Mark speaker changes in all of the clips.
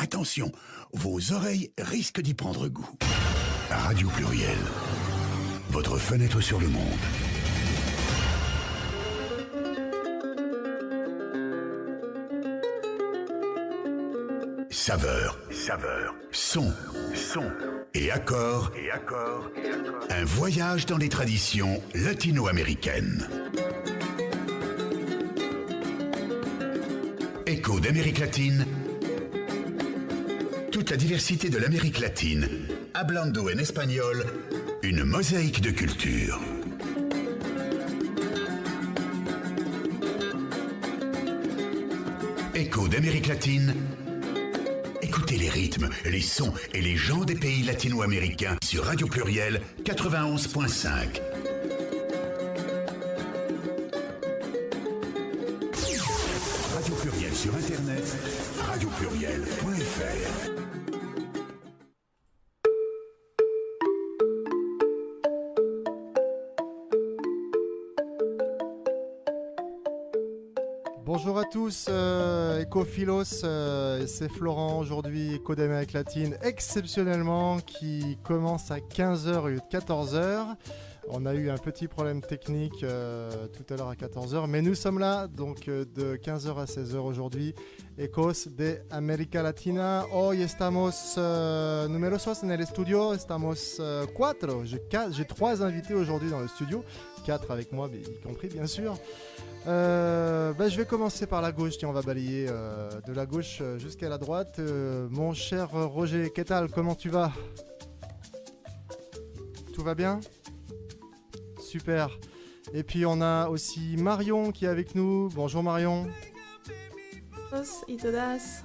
Speaker 1: attention, vos oreilles risquent d'y prendre goût. Radio Pluriel, votre fenêtre sur le monde. Saveur, son et accord. Un voyage dans les traditions latino-américaines. Écho d'Amérique latine. Toute la diversité de l'Amérique latine, hablando en espagnol, une mosaïque de culture. Écho d'Amérique latine. Écoutez les rythmes, les sons et les gens des pays latino-américains sur Radio Pluriel 91.5. Radio Pluriel sur Internet, radiopluriel.fr.
Speaker 2: Bonjour à tous, Ecophilos, c'est Florent aujourd'hui, Écho d'Amérique latine, exceptionnellement, qui commence à 15h au lieu de 14h. On a eu un petit problème technique tout à l'heure à 14h, mais nous sommes là, donc de 15h à 16h aujourd'hui. Ecos de América Latina. Hoy estamos numerosos en el estudio, estamos cuatro. J'ai 3 invités aujourd'hui dans le studio, 4 avec moi, y compris bien sûr. Je vais commencer par la gauche, tiens, on va balayer de la gauche jusqu'à la droite. Mon cher Roger, qu'est-ce que comment tu vas? Tout va bien? Super. Et puis on a aussi Marion qui est avec nous. Bonjour Marion.
Speaker 3: Y todas.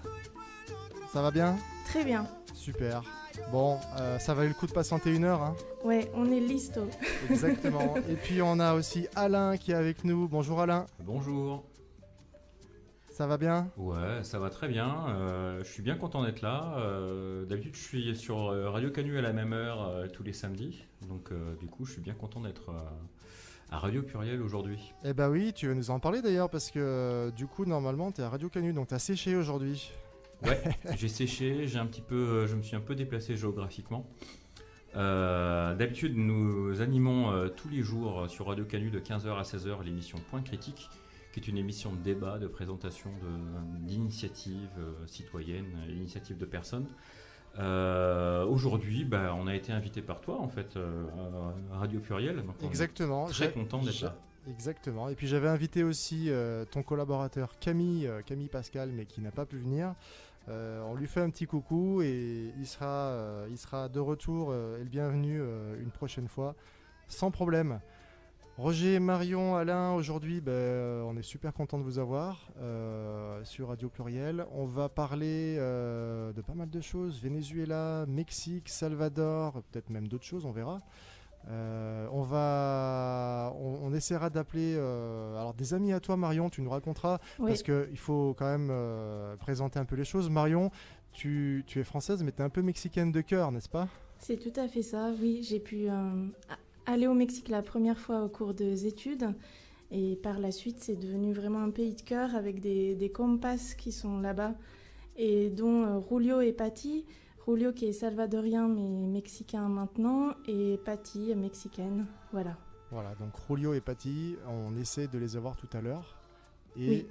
Speaker 2: Ça va bien?
Speaker 3: Très bien.
Speaker 2: Super. Bon, ça valait le coup de patienter 1 heure, hein?
Speaker 3: Ouais, on est listo.
Speaker 2: Exactement. Et puis on a aussi Alain qui est avec nous. Bonjour Alain.
Speaker 4: Bonjour.
Speaker 2: Ça va bien?
Speaker 4: Ouais, ça va très bien. Je suis bien content d'être là. D'habitude, je suis sur Radio Canu à la même heure tous les samedis. Donc, du coup, je suis bien content d'être à Radio Pluriel aujourd'hui.
Speaker 2: Eh bah oui, tu veux nous en parler d'ailleurs parce que du coup, normalement, tu es à Radio Canu, donc tu as séché aujourd'hui.
Speaker 4: Ouais, j'ai séché, je me suis un peu déplacé géographiquement. D'habitude, nous animons tous les jours sur Radio Canu de 15h à 16h l'émission Point Critique, qui est une émission de débat, de présentation d'initiatives citoyennes, d'initiatives de personnes. Aujourd'hui, on a été invité par toi en fait à Radio Pluriel. Donc
Speaker 2: exactement.
Speaker 4: Très content d'être là.
Speaker 2: Exactement. Et puis j'avais invité aussi ton collaborateur Camille Pascal, mais qui n'a pas pu venir. On lui fait un petit coucou et il sera de retour et le bienvenu une prochaine fois, sans problème. Roger, Marion, Alain, aujourd'hui, on est super content de vous avoir sur Radio Pluriel. On va parler de pas mal de choses, Venezuela, Mexique, Salvador, peut-être même d'autres choses, on verra. On essaiera d'appeler alors des amis à toi, Marion, tu nous raconteras, oui. Parce qu'il faut quand même présenter un peu les choses. Marion, tu es française, mais tu es un peu mexicaine de cœur, n'est-ce pas?
Speaker 3: C'est tout à fait ça, oui. J'ai pu aller au Mexique la première fois au cours des études. Et par la suite, c'est devenu vraiment un pays de cœur avec des compas qui sont là-bas, et dont Julio et Patty. Julio qui est salvadorien mais mexicain maintenant, et Patty mexicaine, voilà. Voilà,
Speaker 2: donc Julio et Patty, on essaie de les avoir tout à l'heure. Et
Speaker 3: oui.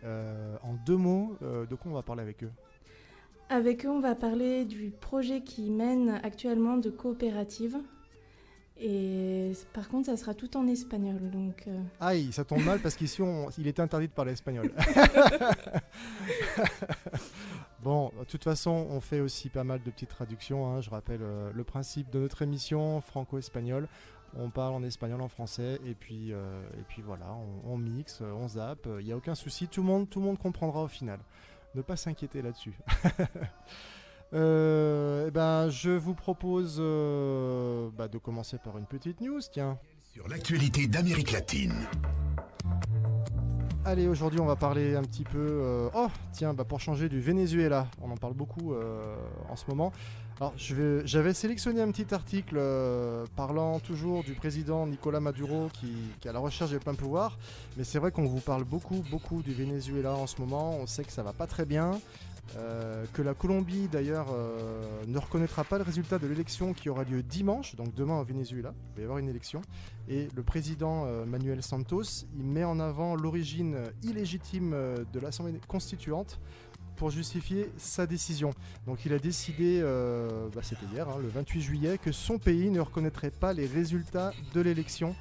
Speaker 2: En 2 mots, de quoi on va parler avec eux?
Speaker 3: Avec eux, on va parler du projet qu'ils mènent actuellement de coopérative. Et par contre, ça sera tout en espagnol. Donc
Speaker 2: Aïe, ça tombe mal parce qu'ici, il est interdit de parler espagnol. Bon, de toute façon, on fait aussi pas mal de petites traductions. Hein. Je rappelle le principe de notre émission franco-espagnol. On parle en espagnol, en français, et puis voilà, on mixe, on zappe. Il n'y a aucun souci, tout le monde comprendra au final. Ne pas s'inquiéter là-dessus. Je vous propose de commencer par une petite news, tiens.
Speaker 1: Sur l'actualité d'Amérique latine.
Speaker 2: Allez, aujourd'hui on va parler un petit peu pour changer, du Venezuela. On en parle beaucoup en ce moment. Alors j'avais sélectionné un petit article parlant toujours du président Nicolás Maduro qui est à la recherche des pleins pouvoirs. Mais c'est vrai qu'on vous parle beaucoup du Venezuela en ce moment. On sait que ça va pas très bien. que la Colombie d'ailleurs ne reconnaîtra pas le résultat de l'élection qui aura lieu dimanche, donc demain au Venezuela, il va y avoir une élection, et le président Manuel Santos, il met en avant l'origine illégitime de l'Assemblée constituante pour justifier sa décision. Donc il a décidé, c'était hier, le 28 juillet, que son pays ne reconnaîtrait pas les résultats de l'élection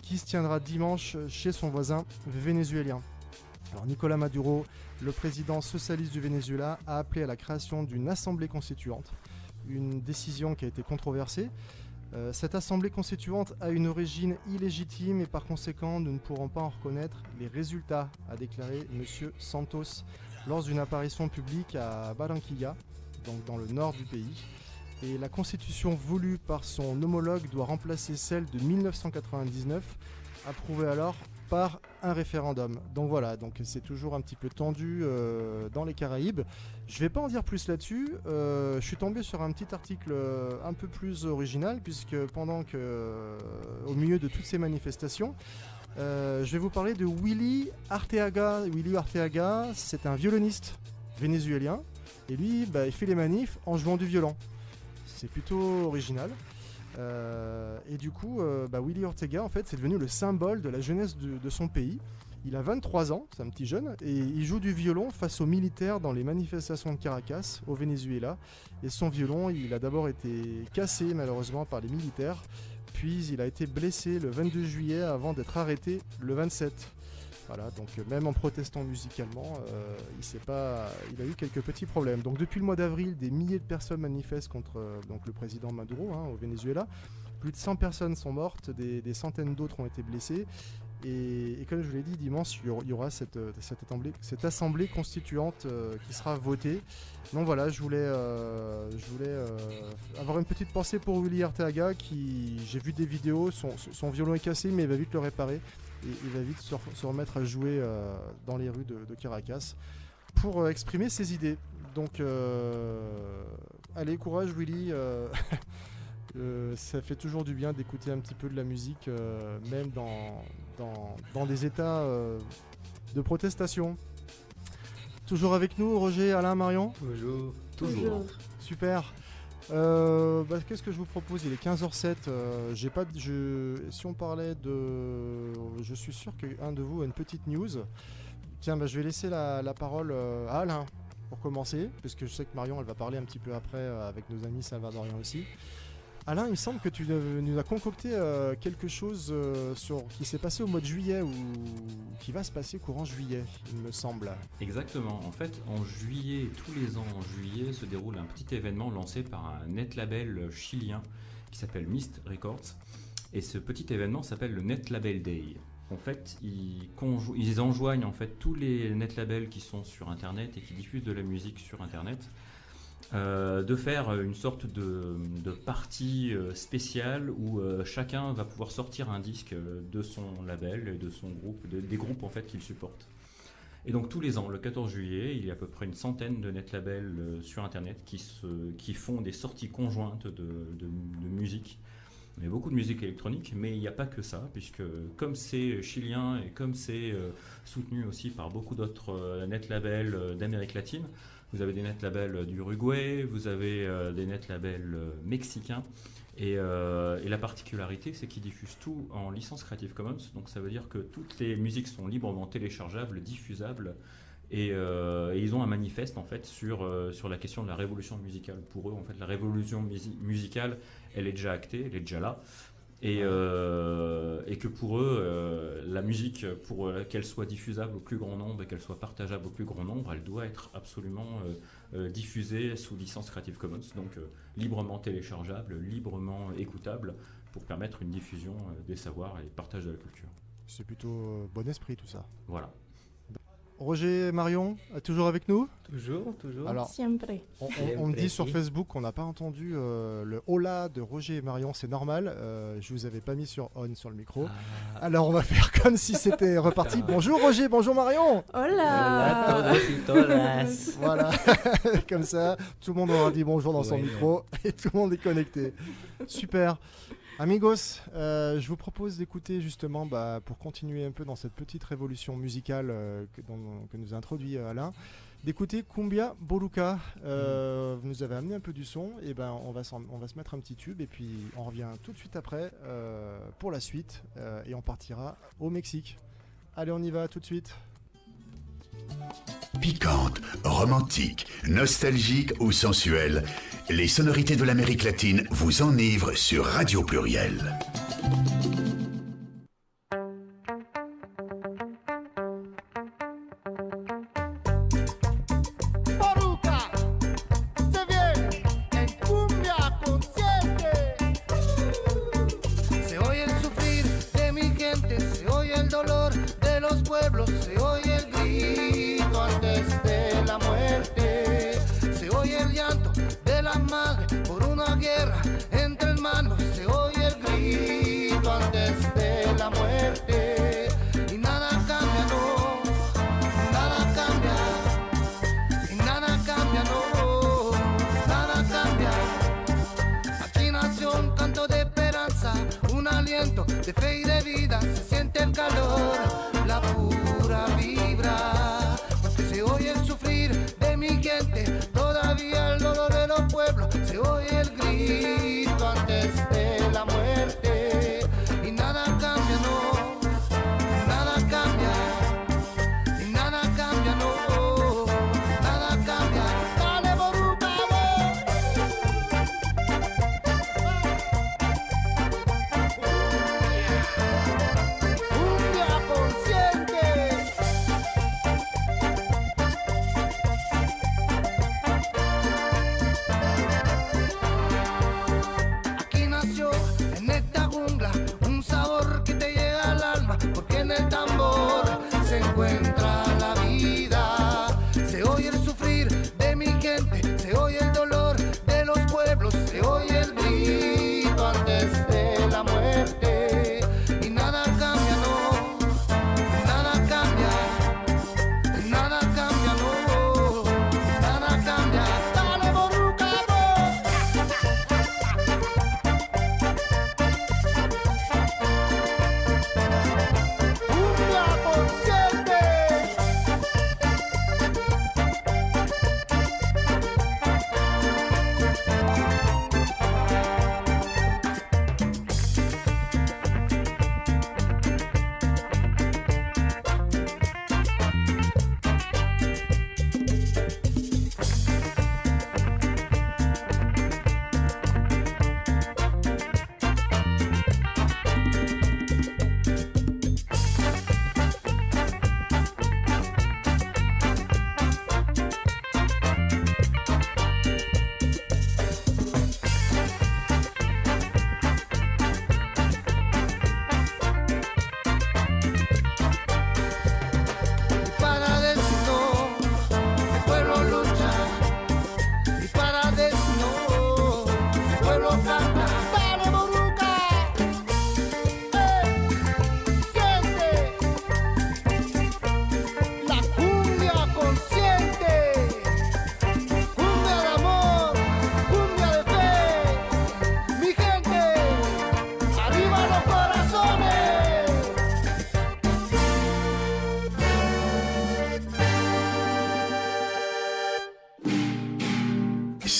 Speaker 2: qui se tiendra dimanche chez son voisin vénézuélien. Alors Nicolás Maduro, le président socialiste du Venezuela, a appelé à la création d'une assemblée constituante, une décision qui a été controversée. Cette assemblée constituante a une origine illégitime et par conséquent nous ne pourrons pas en reconnaître les résultats, a déclaré M. Santos lors d'une apparition publique à Barranquilla, donc dans le nord du pays. Et la constitution voulue par son homologue doit remplacer celle de 1999, approuvée alors par un référendum. Donc voilà, donc c'est toujours un petit peu tendu dans les Caraïbes. Je ne vais pas en dire plus là-dessus. Je suis tombé sur un petit article un peu plus original, puisque pendant que, au milieu de toutes ces manifestations, je vais vous parler de Willy Arteaga. Willy Arteaga, c'est un violoniste vénézuélien. Et lui, il fait les manifs en jouant du violon. C'est plutôt original. Et du coup, Willy Ortega, en fait, c'est devenu le symbole de la jeunesse de son pays. Il a 23 ans, c'est un petit jeune, et il joue du violon face aux militaires dans les manifestations de Caracas, au Venezuela. Et son violon, il a d'abord été cassé, malheureusement, par les militaires. Puis il a été blessé le 22 juillet avant d'être arrêté le 27. Voilà, donc même en protestant musicalement, il a eu quelques petits problèmes. Donc depuis le mois d'avril, des milliers de personnes manifestent contre le président Maduro au Venezuela. Plus de 100 personnes sont mortes, des centaines d'autres ont été blessées. Et comme je vous l'ai dit, dimanche, il y aura cette assemblée constituante qui sera votée. Donc voilà, je voulais avoir une petite pensée pour Willy Arteaga, qui, j'ai vu des vidéos, son violon est cassé, mais il va vite le réparer. Et il va vite se remettre à jouer dans les rues de Caracas pour exprimer ses idées. Donc, allez, courage Willy. Ça fait toujours du bien d'écouter un petit peu de la musique, même dans des états de protestation. Toujours avec nous, Roger, Alain, Marion ?
Speaker 3: Toujours.
Speaker 2: Super. Qu'est-ce que je vous propose ? Il est 15h07. Si on parlait de... Je suis sûr qu'un de vous a une petite news. Tiens, je vais laisser la parole à Alain pour commencer, parce que je sais que Marion, elle va parler un petit peu après avec nos amis salvadoriens aussi. Alain, il me semble que tu nous as concocté quelque chose qui s'est passé au mois de juillet ou qui va se passer courant juillet, il me semble.
Speaker 4: Exactement. En fait, en juillet, tous les ans en juillet, se déroule un petit événement lancé par un net label chilien qui s'appelle Mist Records. Et ce petit événement s'appelle le Net Label Day. En fait, ils enjoignent en fait tous les net labels qui sont sur Internet et qui diffusent de la musique sur Internet. De faire une sorte de partie spéciale où chacun va pouvoir sortir un disque de son label et de son groupe, des groupes en fait qu'il supporte. Et donc tous les ans, le 14 juillet, il y a à peu près une centaine de net labels sur Internet qui font des sorties conjointes de musique. Il y a beaucoup de musique électronique, mais il n'y a pas que ça, puisque comme c'est chilien et comme c'est soutenu aussi par beaucoup d'autres net labels d'Amérique latine, vous avez des net labels d'Uruguay, vous avez des net labels mexicains. Et la particularité, c'est qu'ils diffusent tout en licence Creative Commons. Donc ça veut dire que toutes les musiques sont librement téléchargeables, diffusables. Et ils ont un manifeste en fait sur la question de la révolution musicale. Pour eux, en fait, la révolution musicale, elle est déjà actée, elle est déjà là. Et que pour eux, la musique, pour qu'elle soit diffusable au plus grand nombre et qu'elle soit partageable au plus grand nombre, elle doit être absolument diffusée sous licence Creative Commons, donc librement téléchargeable, librement écoutable, pour permettre une diffusion des savoirs et partage de la culture.
Speaker 2: C'est plutôt bon esprit tout ça.
Speaker 4: Voilà.
Speaker 2: Roger, Marion, toujours avec nous ?
Speaker 5: Toujours.
Speaker 2: Alors,
Speaker 3: Siempre.
Speaker 2: on me dit sur Facebook qu'on n'a pas entendu le hola de Roger et Marion, c'est normal. Je vous avais pas mis sur on sur le micro. Alors on va faire comme si c'était reparti. Bonjour Roger, bonjour Marion.
Speaker 3: Hola.
Speaker 2: Voilà, comme ça, tout le monde aura dit bonjour dans son micro et tout le monde est connecté. Super. Amigos, je vous propose d'écouter justement, pour continuer un peu dans cette petite révolution musicale que nous a introduit Alain, d'écouter Cumbia Boruca. Vous nous avez amené un peu du son, et ben on va se mettre un petit tube et puis on revient tout de suite après pour la suite et on partira au Mexique. Allez, on y va tout de suite.
Speaker 1: Piquante, romantique, nostalgique ou sensuelle, les sonorités de l'Amérique latine vous enivrent sur Radio Pluriel.
Speaker 5: De fe y de vida se siente el calor, la pura vibra, porque se oye el sufrir de mi gente, todavía el dolor de los pueblos, se oye el grito antes de la muerte, y nada cambia, no, nada cambia, y nada cambia, no, nada cambia, dale Boruca,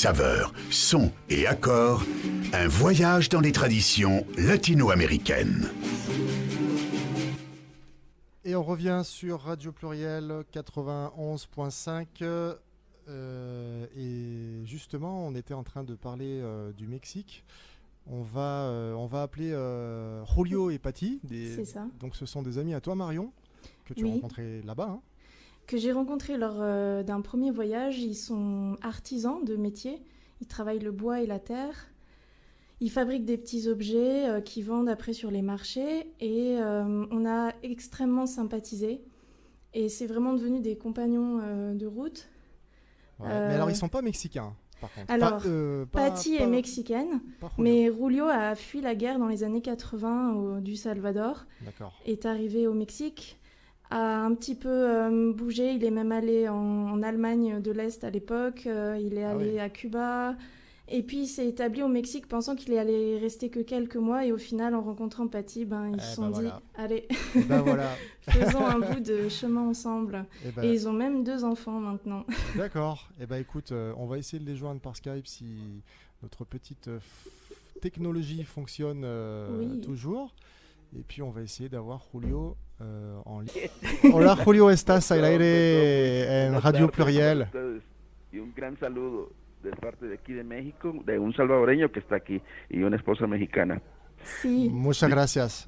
Speaker 1: Saveurs, sons et accords, un voyage dans les traditions latino-américaines.
Speaker 2: Et on revient sur Radio Pluriel 91.5 et justement on était en train de parler du Mexique. On va appeler Julio et Patty.
Speaker 3: C'est ça.
Speaker 2: Donc ce sont des amis à toi Marion que tu as rencontrés là-bas. Hein.
Speaker 3: Que j'ai rencontrés lors d'un premier voyage. Ils sont artisans de métier. Ils travaillent le bois et la terre. Ils fabriquent des petits objets qu'ils vendent après sur les marchés. Et on a extrêmement sympathisé. Et c'est vraiment devenu des compagnons de route.
Speaker 2: Ouais, mais alors ils ne sont pas mexicains. Par contre.
Speaker 3: Alors, Patty est mexicaine, mais Julio a fui la guerre dans les années 80 du Salvador.
Speaker 2: D'accord.
Speaker 3: Est arrivé au Mexique, a un petit peu bougé. Il est même allé en Allemagne de l'Est à l'époque. Il est allé à Cuba. Et puis il s'est établi au Mexique pensant qu'il allait rester que quelques mois et au final en rencontrant Patty, ils se sont dit allez,
Speaker 2: voilà.
Speaker 3: faisons un bout de chemin ensemble. Et ils ont même 2 enfants maintenant.
Speaker 2: D'accord. Écoute, on va essayer de les joindre par Skype si notre petite technologie fonctionne toujours. Et puis on va essayer d'avoir Julio en ligne. Hola Julio, estás al aire en Radio Pluriel.
Speaker 6: Y un gran saludo de parte de aquí de México, de un salvadoreño que está aquí y una esposa mexicana.
Speaker 3: Sí.
Speaker 2: Muchas gracias.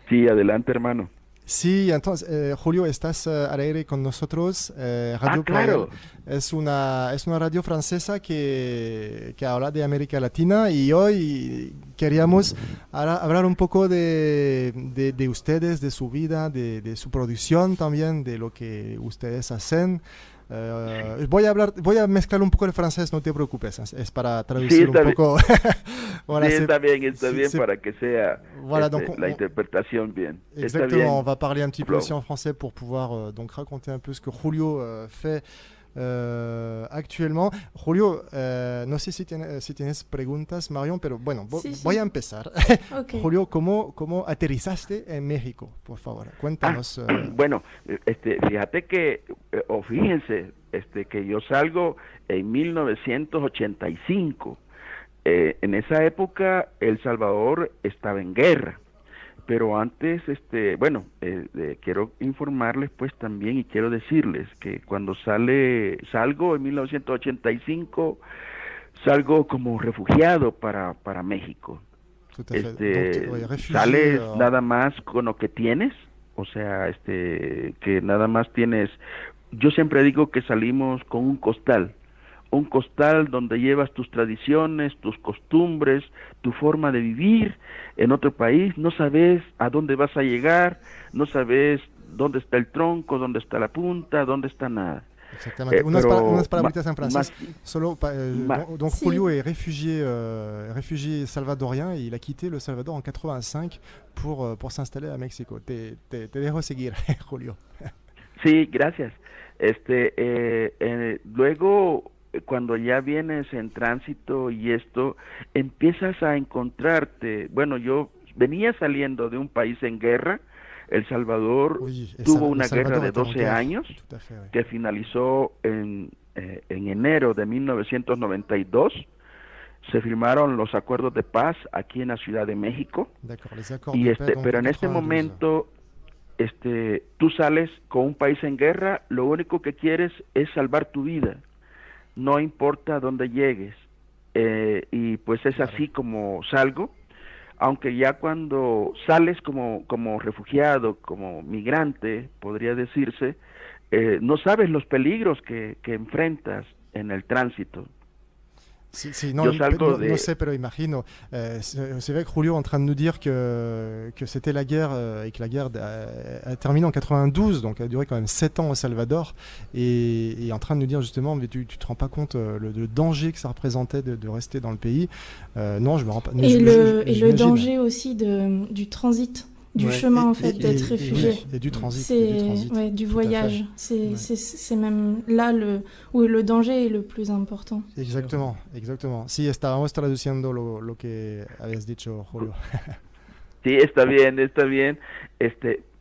Speaker 6: Sí, adelante, hermano.
Speaker 2: Sí, entonces, Julio, estás al aire con nosotros. Radio
Speaker 6: claro.
Speaker 2: Pluriel es una radio francesa que habla de América Latina y hoy queríamos hablar un poco de ustedes, de su vida, de su producción también, de lo que ustedes hacen. Voy a mezclar un poco el francés, no te preocupes, es para traducir un poco.
Speaker 6: Voilà, sí, está bien para que sea
Speaker 2: voilà,
Speaker 6: la interprétation bien.
Speaker 2: Exactement, on va parler un petit peu aussi en français pour pouvoir donc raconter un peu ce que Julio fait actuellement. Julio, no sé si tienes preguntas, Marion, pero bueno, voy a empezar.
Speaker 3: Okay.
Speaker 2: Julio, ¿cómo aterrizaste en México? Por favor, cuéntanos.
Speaker 6: Bueno, fíjate que, o fíjense, que yo salgo en 1985. En esa época El Salvador estaba en guerra. Pero antes, quiero informarles pues también y quiero decirles que cuando salgo en 1985, salgo como refugiado para México. Sales nada más con lo que tienes, o sea, que nada más tienes, yo siempre digo que salimos con un costal donde llevas tus tradiciones, tus costumbres, tu forma de vivir en otro país, no sabes a dónde vas a llegar, no sabes dónde está el tronco, dónde está la punta, dónde está nada.
Speaker 2: Exactement. Unas palabritas en francés. Donc Julio est réfugié salvadorien et il a quitté le Salvador en 85 pour s'installer à Mexico. Te dejo seguir, Julio.
Speaker 6: Sí, gracias. Luego, cuando ya vienes en tránsito y esto, empiezas a encontrarte, bueno, yo venía saliendo de un país en guerra. El Salvador tuvo una guerra de 12 años que finalizó en enero de 1992. Se firmaron los acuerdos de paz aquí en la Ciudad de México. Y pero en este momento tú sales con un país en guerra, lo único que quieres es salvar tu vida. No importa dónde llegues. Y pues es así como salgo. Aunque ya cuando sales como refugiado, como migrante, podría decirse, no sabes los peligros que enfrentas en el tránsito.
Speaker 2: Sí, no sé, pero imagino. C'est vrai que Julio est en train de nous dire que c'était la guerre et que la guerre a terminé en 92, donc a duré quand même 7 ans au Salvador, et en train de nous dire justement, mais tu te rends pas compte le danger que ça représentait de rester dans le pays. Non, je me rends pas.
Speaker 3: Et le danger aussi du transit. Du chemin en fait d'être réfugié.
Speaker 2: Et du transit.
Speaker 3: Du voyage. C'est même là où le danger est le plus important.
Speaker 2: Exactement. Sí, estábamos traduciendo lo que habías dicho, Julio.
Speaker 6: Sí, está bien.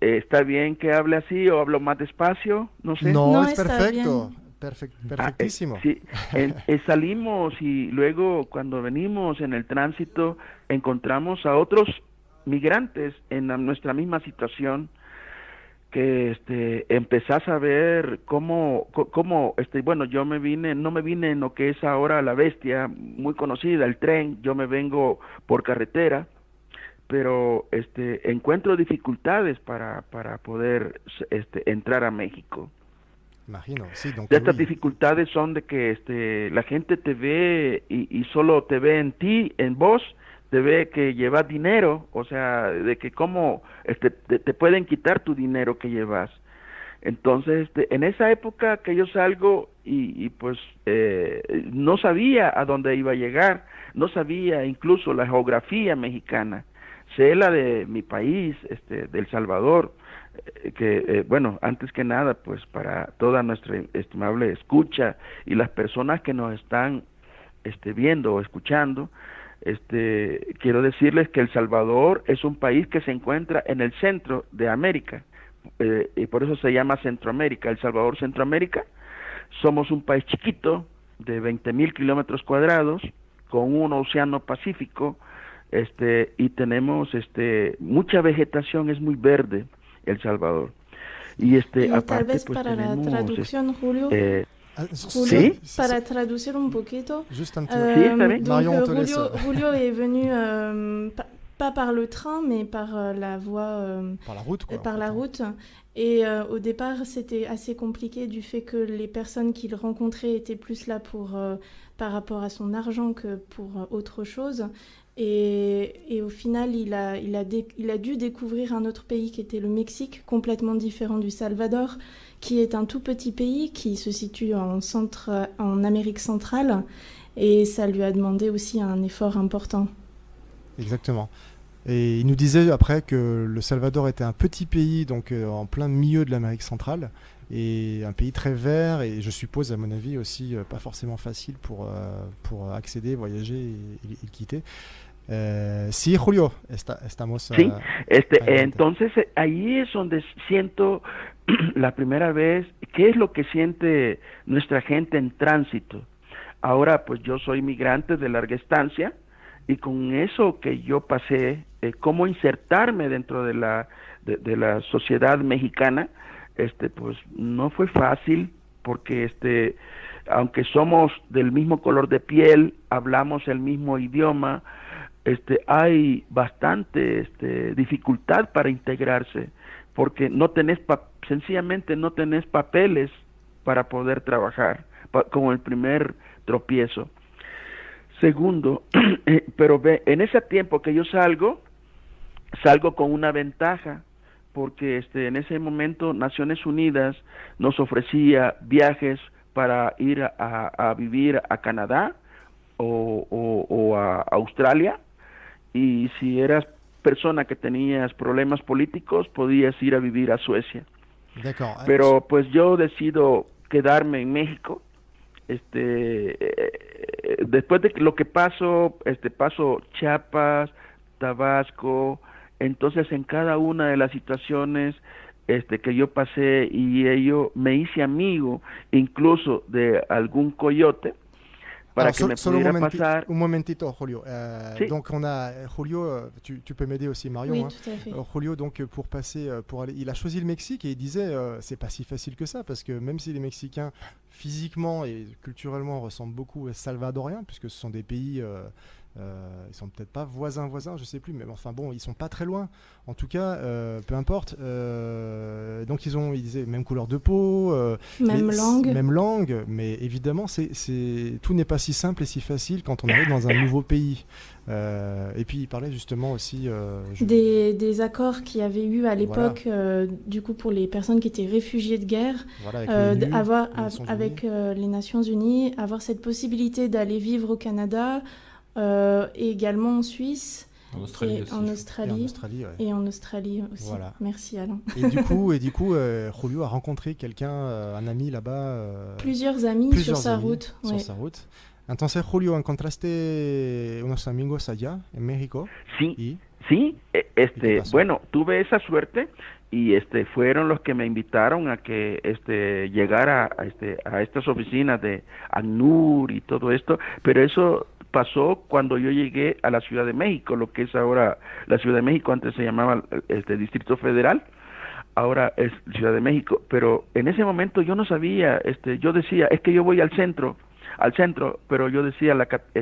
Speaker 6: ¿Está bien que hable así o hablo más despacio? No sé.
Speaker 2: No, es perfecto. Perfectísimo.
Speaker 6: Sí, salimos y luego cuando venimos en el tránsito encontramos a otros migrantes en nuestra misma situación, que empezás a ver cómo bueno, yo no me vine en lo que es ahora la bestia muy conocida, el tren, yo me vengo por carretera, pero encuentro dificultades para poder entrar a México.
Speaker 2: Imagino, sí. Donc,
Speaker 6: estas dificultades son de que la gente te ve y solo te ve en ti, en vos, te ve que llevas dinero, o sea, de que cómo te pueden quitar tu dinero que llevas. Entonces, en esa época que yo salgo y pues no sabía a dónde iba a llegar, no sabía incluso la geografía mexicana, sé la de mi país, del Salvador, que bueno, antes que nada, pues para toda nuestra estimable escucha y las personas que nos están viendo o escuchando, quiero decirles que El Salvador es un país que se encuentra en el centro de América, y por eso se llama Centroamérica. El Salvador, Centroamérica. Somos un país chiquito de 20,000 kilómetros cuadrados con un océano Pacífico, y tenemos mucha vegetación, es muy verde El Salvador. Y
Speaker 3: tal
Speaker 6: aparte
Speaker 3: vez
Speaker 6: pues
Speaker 3: para
Speaker 6: tenemos
Speaker 3: la traducción, Julio,
Speaker 6: ¿sí?
Speaker 3: para traducir un poquito,
Speaker 2: Juste un
Speaker 6: Sí, está bien.
Speaker 3: donc
Speaker 2: Marion, on te laisse.
Speaker 3: Julio est venu pas par le train, mais par la voie,
Speaker 2: Par la route, quoi.
Speaker 3: par
Speaker 2: en
Speaker 3: la
Speaker 2: fait, hein.
Speaker 3: route. Et au départ, c'était assez compliqué du fait que les personnes qu'il rencontrait étaient plus là par rapport à son argent que pour autre chose. Et au final, il a dû découvrir un autre pays qui était le Mexique, complètement différent du Salvador, qui est un tout petit pays qui se situe en Amérique centrale. Et ça lui a demandé aussi un effort important.
Speaker 2: Exactement. Et il nous disait après que le Salvador était un petit pays, donc en plein milieu de l'Amérique centrale, et un pays très vert, et je suppose, à mon avis, aussi pas forcément facile pour accéder, voyager et quitter. Sí, Julio, estamos...
Speaker 6: Sí,
Speaker 2: adelante.
Speaker 6: entonces ahí es donde siento la primera vez qué es lo que siente nuestra gente en tránsito. Ahora, pues yo soy migrante de larga estancia, y con eso que yo pasé, cómo insertarme dentro de la sociedad mexicana, pues no fue fácil, porque aunque somos del mismo color de piel, hablamos el mismo idioma, hay bastante dificultad para integrarse, porque sencillamente no tenés papeles para poder trabajar, como el primer tropiezo. Segundo, pero en ese tiempo que yo salgo con una ventaja, porque en ese momento Naciones Unidas nos ofrecía viajes para ir a vivir a Canadá o a Australia, y si eras persona que tenías problemas políticos, podías ir a vivir a Suecia.
Speaker 2: D'accord.
Speaker 6: Pero pues yo decido quedarme en México. Después de lo que paso Chiapas, Tabasco, entonces en cada una de las situaciones que yo pasé, y me hice amigo incluso de algún coyote para
Speaker 2: Alors,
Speaker 6: que me
Speaker 2: solo
Speaker 6: pudiera pasar.
Speaker 2: un momentito, Julio.
Speaker 6: Sí.
Speaker 2: Donc on a Julio, tu peux m'aider aussi, Marion.
Speaker 3: Oui,
Speaker 2: hein.
Speaker 3: tout à fait.
Speaker 2: Julio, donc pour passer, pour aller, il a choisi le Mexique, et il disait c'est pas si facile que ça, parce que même si les Mexicains physiquement et culturellement ressemblent beaucoup aux Salvadoriens, puisque ce sont des pays, ils sont peut-être pas voisins, je sais plus, mais enfin bon, ils sont pas très loin. En tout cas, peu importe. Donc il disait même couleur de peau, même langue, mais évidemment, tout n'est pas si simple et si facile quand on arrive dans un nouveau pays. Et puis il parlait justement aussi
Speaker 3: des accords qu'il y avait eu à l'époque, du coup pour les personnes qui étaient réfugiées de guerre,
Speaker 2: voilà,
Speaker 3: avec les Nations Unies, avoir cette possibilité d'aller vivre au Canada, et également en Suisse.
Speaker 4: En Australie
Speaker 3: et
Speaker 4: aussi.
Speaker 3: En Australie,
Speaker 2: ouais.
Speaker 3: Et en Australie aussi.
Speaker 2: Voilà.
Speaker 3: Merci Alain.
Speaker 2: Et du coup, Julio a rencontré quelqu'un, un ami là-bas.
Speaker 3: Plusieurs amis sur sa route.
Speaker 2: Sur sa route. Entonces, Julio, ¿encontraste unos amigos allá en México?
Speaker 6: Sí, sí. Bueno, tuve esa suerte, y fueron los que me invitaron a que llegara a estas oficinas de ACNUR y todo esto, pero eso pasó cuando yo llegué a la Ciudad de México, lo que es ahora la Ciudad de México. Antes se llamaba Distrito Federal, ahora es Ciudad de México, pero en ese momento yo no sabía, yo decía, es que yo voy al centro, pero yo decía,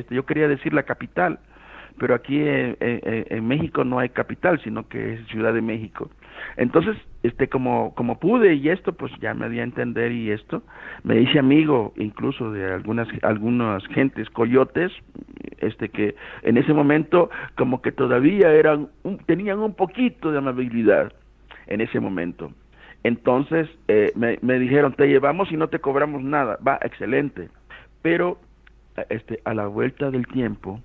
Speaker 6: yo quería decir la capital, pero aquí en México no hay capital, sino que es Ciudad de México. Entonces, como pude, y esto pues ya me di a entender, y esto me hice amigo incluso de algunas gentes coyotes, que en ese momento como que todavía tenían un poquito de amabilidad en ese momento. Entonces me dijeron, te llevamos y no te cobramos nada. Va, excelente. Pero a la vuelta del tiempo,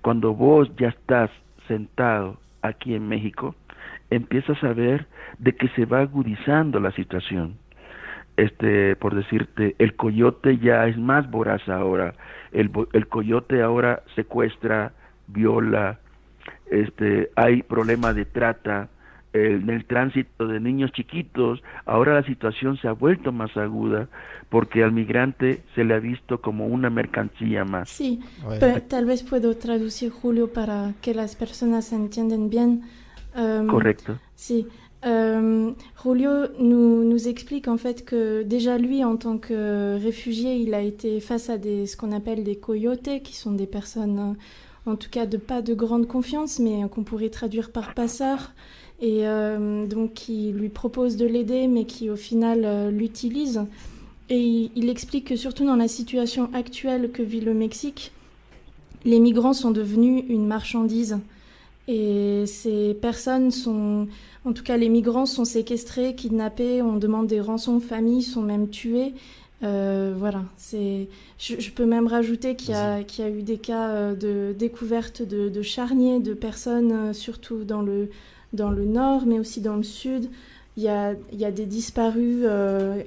Speaker 6: cuando vos ya estás sentado aquí en México, empiezas a ver de que se va agudizando la situación. Por decirte, el coyote ya es más voraz ahora, el coyote ahora secuestra, viola, hay problema de trata, en el tránsito de niños chiquitos. Ahora la situación se ha vuelto más aguda porque al migrante se le ha visto como una mercancía más.
Speaker 3: Sí,
Speaker 2: Ouais.
Speaker 3: tal vez puedo traducir, Julio, para que las personas entiendan bien.
Speaker 6: Correcto.
Speaker 3: Sí. Julio nous explique en fait que déjà lui, en tant que réfugié, il a été face à ce qu'on appelle des coyotes, qui sont des personnes, en tout cas, pas de grande confiance, mais qu'on pourrait traduire par passeurs, et donc qui lui proposent de l'aider, mais qui au final l'utilisent. Et il explique que surtout dans la situation actuelle que vit le Mexique, les migrants sont devenus une marchandise. Et ces personnes sont, en tout cas les migrants sont séquestrés, kidnappés, on demande des rançons aux familles, sont même tués. Voilà, je peux même rajouter qu'il y a eu des cas de découverte de charniers, de personnes, surtout dans le nord, mais aussi dans le sud. Il y a des disparus.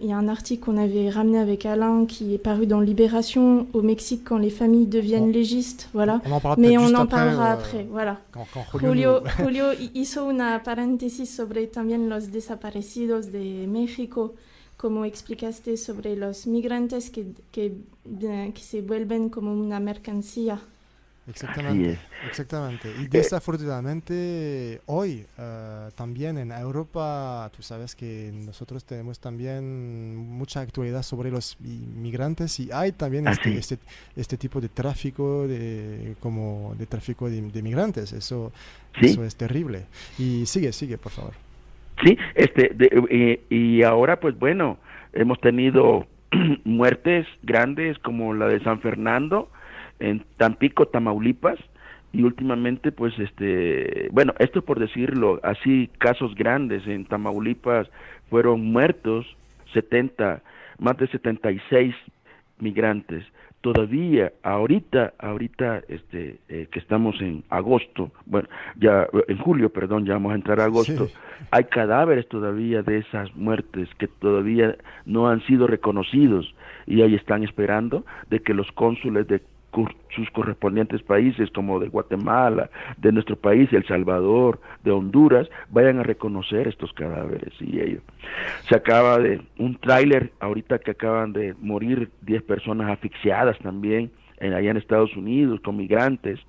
Speaker 3: Il y a un article qu'on avait ramené avec Alain qui est paru dans Libération au Mexique quand les familles deviennent légistes. Voilà. Mais on en parlera après. Voilà.
Speaker 2: Quand
Speaker 3: Julio hizo una paréntesis sobre también los desaparecidos de México, como explicaste sobre los migrantes que se vuelven como una mercancía.
Speaker 2: Exactamente, exactamente. Y desafortunadamente hoy también en Europa, tú sabes que nosotros tenemos también mucha actualidad sobre los migrantes y hay también este tipo de tráfico de tráfico de migrantes. Eso es terrible. Y sigue, por favor.
Speaker 6: Sí, y ahora pues bueno, hemos tenido muertes grandes como la de San Fernando, en Tampico, Tamaulipas, y últimamente pues bueno, esto por decirlo así, casos grandes. En Tamaulipas fueron muertos más de 76 migrantes. Todavía ahorita que estamos en agosto, bueno, ya en julio, perdón, ya vamos a entrar a agosto, sí. Hay cadáveres todavía de esas muertes que todavía no han sido reconocidos y ahí están esperando de que los cónsules de sus correspondientes países como de Guatemala, de nuestro país, El Salvador, de Honduras, vayan a reconocer estos cadáveres. Y ellos. Se acaba de un tráiler ahorita que acaban de morir 10 personas asfixiadas también allá en Estados Unidos con migrantes.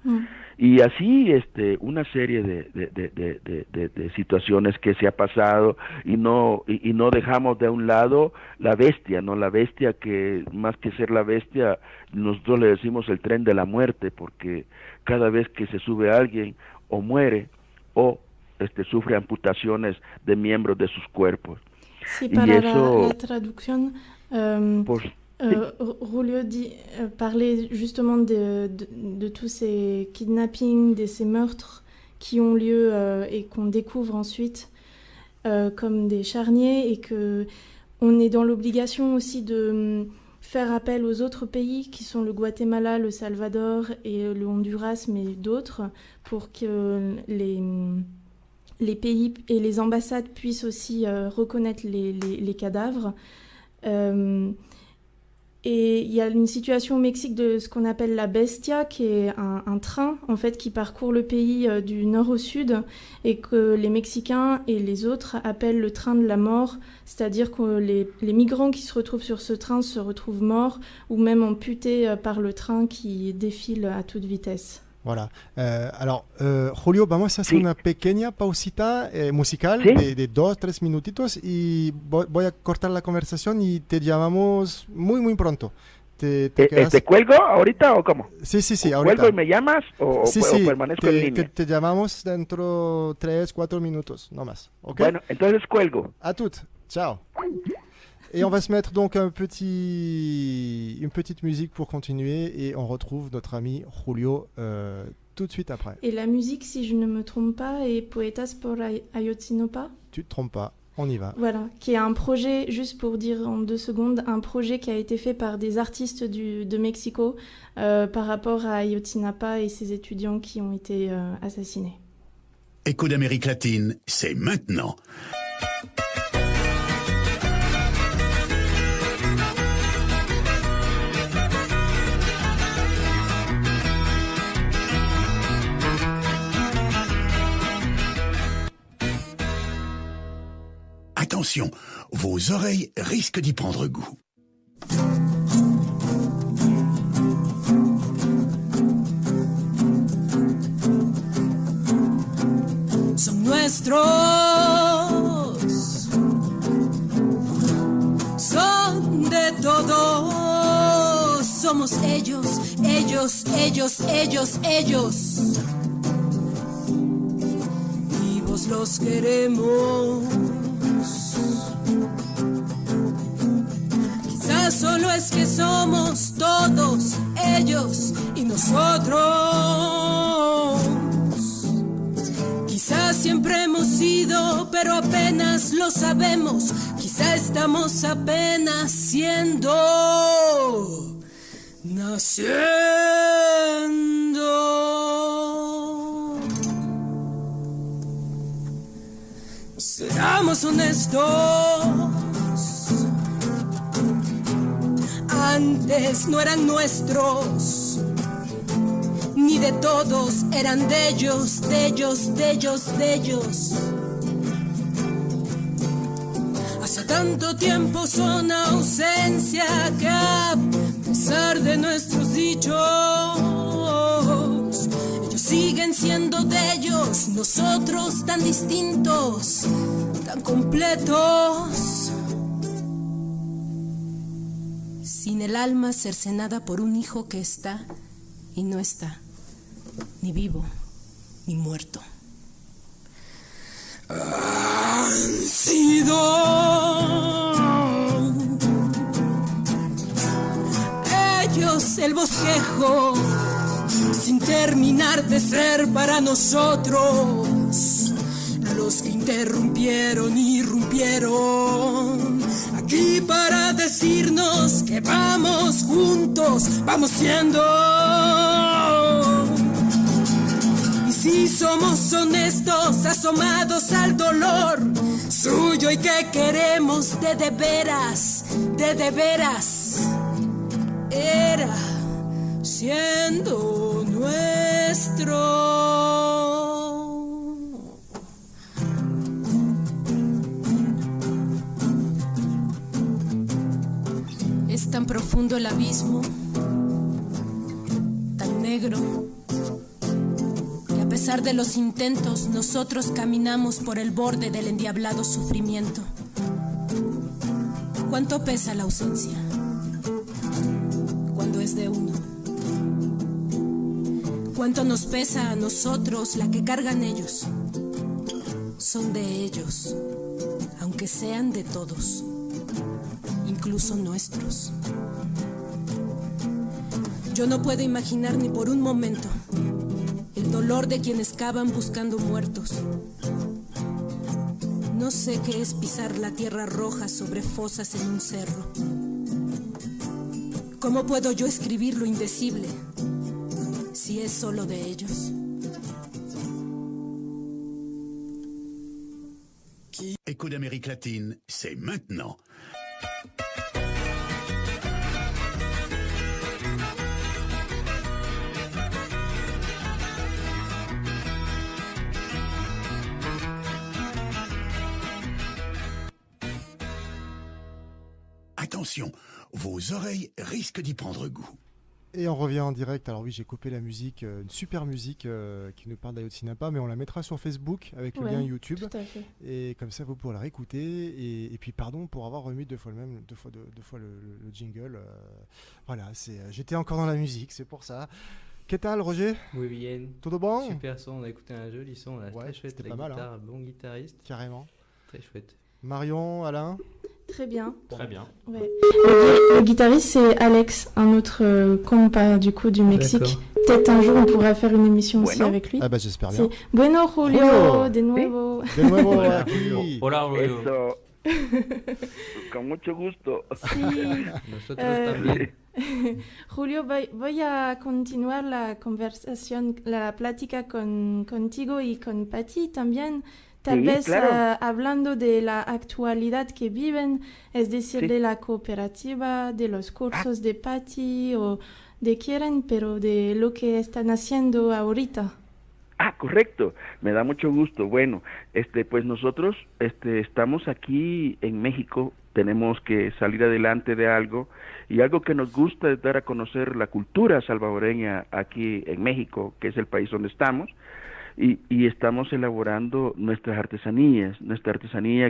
Speaker 6: Y así una serie de situaciones que se ha pasado y no dejamos de un lado la bestia, ¿no? La bestia que más que ser la bestia, nosotros le decimos el tren de la muerte, porque cada vez que se sube alguien o muere o sufre amputaciones de miembros de sus cuerpos.
Speaker 3: Sí, para la traducción, Julio parlait justement de tous ces kidnappings, de ces meurtres qui ont lieu et qu'on découvre ensuite comme des charniers, et qu'on est dans l'obligation aussi de faire appel aux autres pays qui sont le Guatemala, le Salvador et le Honduras, mais d'autres, pour que les pays et les ambassades puissent aussi reconnaître les cadavres. Et il y a une situation au Mexique de ce qu'on appelle la Bestia, qui est un train en fait qui parcourt le pays du nord au sud, et que les Mexicains et les autres appellent le train de la mort, c'est-à-dire que les migrants qui se retrouvent sur ce train se retrouvent morts ou même amputés par le train qui défile à toute vitesse.
Speaker 2: Voilà. Alors, Julio, vamos a hacer una pequeña pausita musical de 2-3 minutitos y voy a cortar la conversación y te llamamos muy, muy pronto. ¿Te
Speaker 6: cuelgo ahorita o cómo?
Speaker 2: Sí, ahorita.
Speaker 6: ¿Cuelgo y me llamas o permanezco en línea?
Speaker 2: Te llamamos dentro 3-4 minutos, no más. ¿Okay?
Speaker 6: Bueno, entonces cuelgo.
Speaker 2: À toutes. Ciao. Et on va se mettre donc une petite musique pour continuer et on retrouve notre ami Julio tout de suite après.
Speaker 3: Et la musique, si je ne me trompe pas, est Poetas por Ayotzinapa.
Speaker 2: Tu te trompes pas, on y va.
Speaker 3: Voilà, qui est un projet, juste pour dire en 2 secondes, un projet qui a été fait par des artistes de Mexico par rapport à Ayotzinapa et ses étudiants qui ont été assassinés.
Speaker 1: Écho d'Amérique latine, c'est maintenant. Attention, vos oreilles risquent d'y prendre goût.
Speaker 7: Son nuestros, son de todos, somos ellos, ellos, ellos, ellos, ellos. Vivos los queremos. Quizás solo es que somos todos ellos y nosotros. Quizás siempre hemos sido, pero apenas lo sabemos. Quizás estamos apenas siendo, naciendo. Seamos honestos. Antes no eran nuestros, ni de todos, eran de ellos, de ellos, de ellos, de ellos. Hace tanto tiempo son ausencia que a pesar de nuestros dichos, ellos siguen siendo de ellos, nosotros tan distintos, tan completos. Sin el alma cercenada por un hijo que está y no está, ni vivo, ni muerto. Han sido ellos el bosquejo, sin terminar de ser para nosotros, los que interrumpieron, irrumpieron, aquí para decirnos que vamos juntos, vamos siendo. Y si somos honestos, asomados al dolor suyo y que queremos de veras, era siendo nuestro. Es tan profundo el abismo, tan negro, que a pesar de los intentos, nosotros caminamos por el borde del endiablado sufrimiento. ¿Cuánto pesa la ausencia cuando es de uno? ¿Cuánto nos pesa a nosotros la que cargan ellos? Son de ellos, aunque sean de todos, incluso nuestros. Yo no puedo imaginar ni por un momento el dolor de quienes cavan buscando muertos. No sé qué es pisar la tierra roja sobre fosas en un cerro. ¿Cómo puedo yo escribir lo indecible si es solo de ellos?
Speaker 1: Écho d'Amérique latine, c'est maintenant. Attention, vos oreilles risquent d'y prendre goût.
Speaker 2: Et on revient en direct. Alors oui, j'ai coupé la musique, une super musique qui nous parle d'Ayotzinapa, mais on la mettra sur Facebook avec le lien YouTube.
Speaker 3: Tout à fait.
Speaker 2: Et comme ça, vous pourrez la réécouter. Et puis, pardon pour avoir remis deux fois le jingle. Voilà, j'étais encore dans la musique, c'est pour ça. ¿Qué tal, Roger?
Speaker 8: Muy bien.
Speaker 2: Todo bon?
Speaker 8: Super son, on a écouté un joli son, là,
Speaker 2: Ouais,
Speaker 8: très chouette,
Speaker 2: c'était
Speaker 8: la
Speaker 2: pas mal,
Speaker 8: guitare, bon guitariste,
Speaker 2: Carrément.
Speaker 8: très chouette.
Speaker 2: Marion, Alain?
Speaker 3: Très bien.
Speaker 4: Très bien.
Speaker 3: Ouais. Le guitariste, c'est Alex, un autre compas du coup du Mexique.
Speaker 8: D'accord.
Speaker 3: Peut-être un jour on pourra faire une émission aussi avec lui.
Speaker 2: Ah bah j'espère bien.
Speaker 3: C'est Bueno Julio,
Speaker 2: Julio.
Speaker 3: de nuevo.
Speaker 2: De nuevo
Speaker 4: Hola,
Speaker 2: aquí.
Speaker 4: Hola, Julio.
Speaker 6: Eso. Con mucho gusto.
Speaker 3: Sí.
Speaker 8: Nosotros también.
Speaker 3: Julio, voy a continuar la conversación, la plática contigo y con Pati también. Tal
Speaker 6: Sí,
Speaker 3: vez
Speaker 6: claro.
Speaker 3: hablando de la actualidad que viven, es decir,
Speaker 6: Sí.
Speaker 3: de la cooperativa, de los cursos de Pati o de quieren, pero de lo que están haciendo ahorita.
Speaker 6: Ah, correcto, me da mucho gusto. Bueno, pues nosotros, estamos aquí en México, tenemos que salir adelante de algo y algo que nos gusta es dar a conocer la cultura salvadoreña aquí en México, que es el país donde estamos, y estamos elaborando nuestra artesanía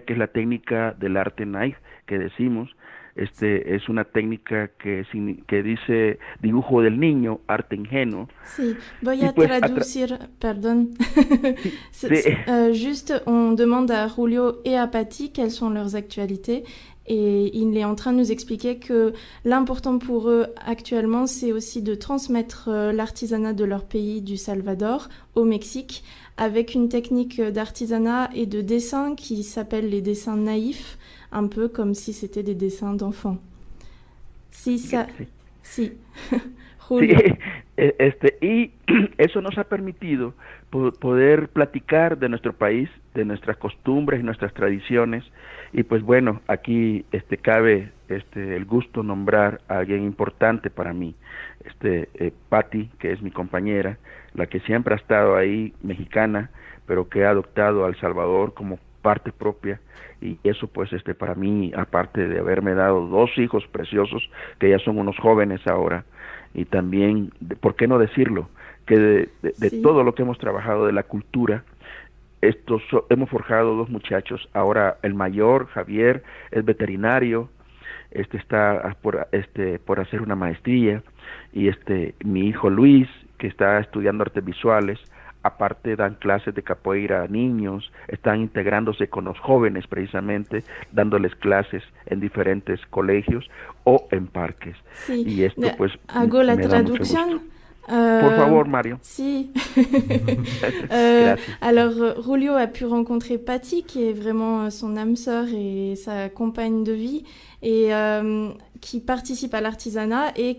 Speaker 6: que es la técnica del arte knife que decimos. Es una técnica que dice dibujo del niño, arte ingenuo.
Speaker 3: Si, voy
Speaker 6: Y
Speaker 3: a
Speaker 6: pues,
Speaker 3: traducir, perdón.
Speaker 6: Sí.
Speaker 3: Juste, on demande à Julio et à Patty quelles sont leurs actualités. Et il est en train de nous expliquer que l'important pour eux actuellement, c'est aussi de transmettre l'artisanat de leur pays, du Salvador, au Mexique, avec une technique d'artisanat et de dessin qui s'appelle les dessins naïfs, un peu comme si c'était des dessins d'enfants. Si ça... Si. Julio.
Speaker 6: Sí, y eso nos ha permitido poder platicar de nuestro país, de nuestras costumbres y nuestras tradiciones. Y pues bueno, aquí cabe el gusto nombrar a alguien importante para mí, Patty, que es mi compañera, la que siempre ha estado ahí, mexicana, pero que ha adoptado a El Salvador como parte propia. Y eso pues para mí, aparte de haberme dado 2 hijos preciosos, que ya son unos jóvenes ahora, y también, ¿por qué no decirlo? Que de
Speaker 3: Sí.
Speaker 6: todo lo que hemos trabajado de la cultura, hemos forjado 2 muchachos. Ahora el mayor, Javier, es veterinario, está por hacer una maestría, y mi hijo Luis, que está estudiando artes visuales. Aparte dan clases de capoeira a niños, están integrándose con los jóvenes precisamente, dándoles clases en diferentes colegios o en parques.
Speaker 3: Sí.
Speaker 6: Y esto pues
Speaker 3: Hago la
Speaker 6: me da mucho
Speaker 3: traducción.
Speaker 6: gusto. Por favor, Mario.
Speaker 3: Si.
Speaker 6: Gracias.
Speaker 3: Alors, Julio a pu rencontrer Patty, qui est vraiment son âme sœur et sa compagne de vie, et qui participe à l'artisanat et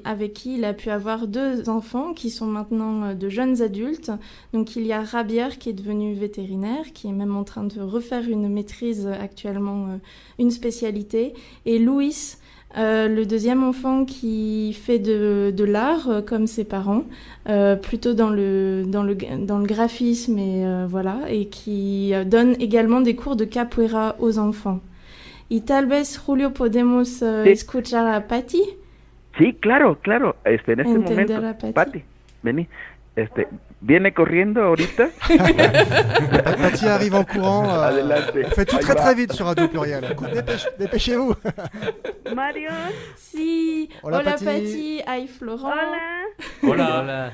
Speaker 3: avec qui il a pu avoir 2 enfants qui sont maintenant de jeunes adultes. Donc, il y a Rabier qui est devenu vétérinaire, qui est même en train de refaire une maîtrise actuellement, une spécialité, et Louis, le deuxième enfant qui fait de l'art comme ses parents, plutôt dans le graphisme et voilà, et qui donne également des cours de capoeira aux enfants. Y tal vez, Julio, podemos escuchar a Patty.
Speaker 6: Sí, claro. En este
Speaker 3: Entender
Speaker 6: momento,
Speaker 3: a Patty.
Speaker 6: Patty, vení. Viene corriendo ahorita.
Speaker 2: Patty arrive en courant.
Speaker 6: Adelante.
Speaker 2: On fait tout
Speaker 6: Ahí
Speaker 2: très
Speaker 6: va.
Speaker 2: très vite sur Radio Pluriel. Dépêchez-vous.
Speaker 9: Mario,
Speaker 3: Si.
Speaker 2: Hola,
Speaker 3: Hola
Speaker 2: Patty.
Speaker 3: Patty. Hi, Florent.
Speaker 9: hola.
Speaker 8: Hola.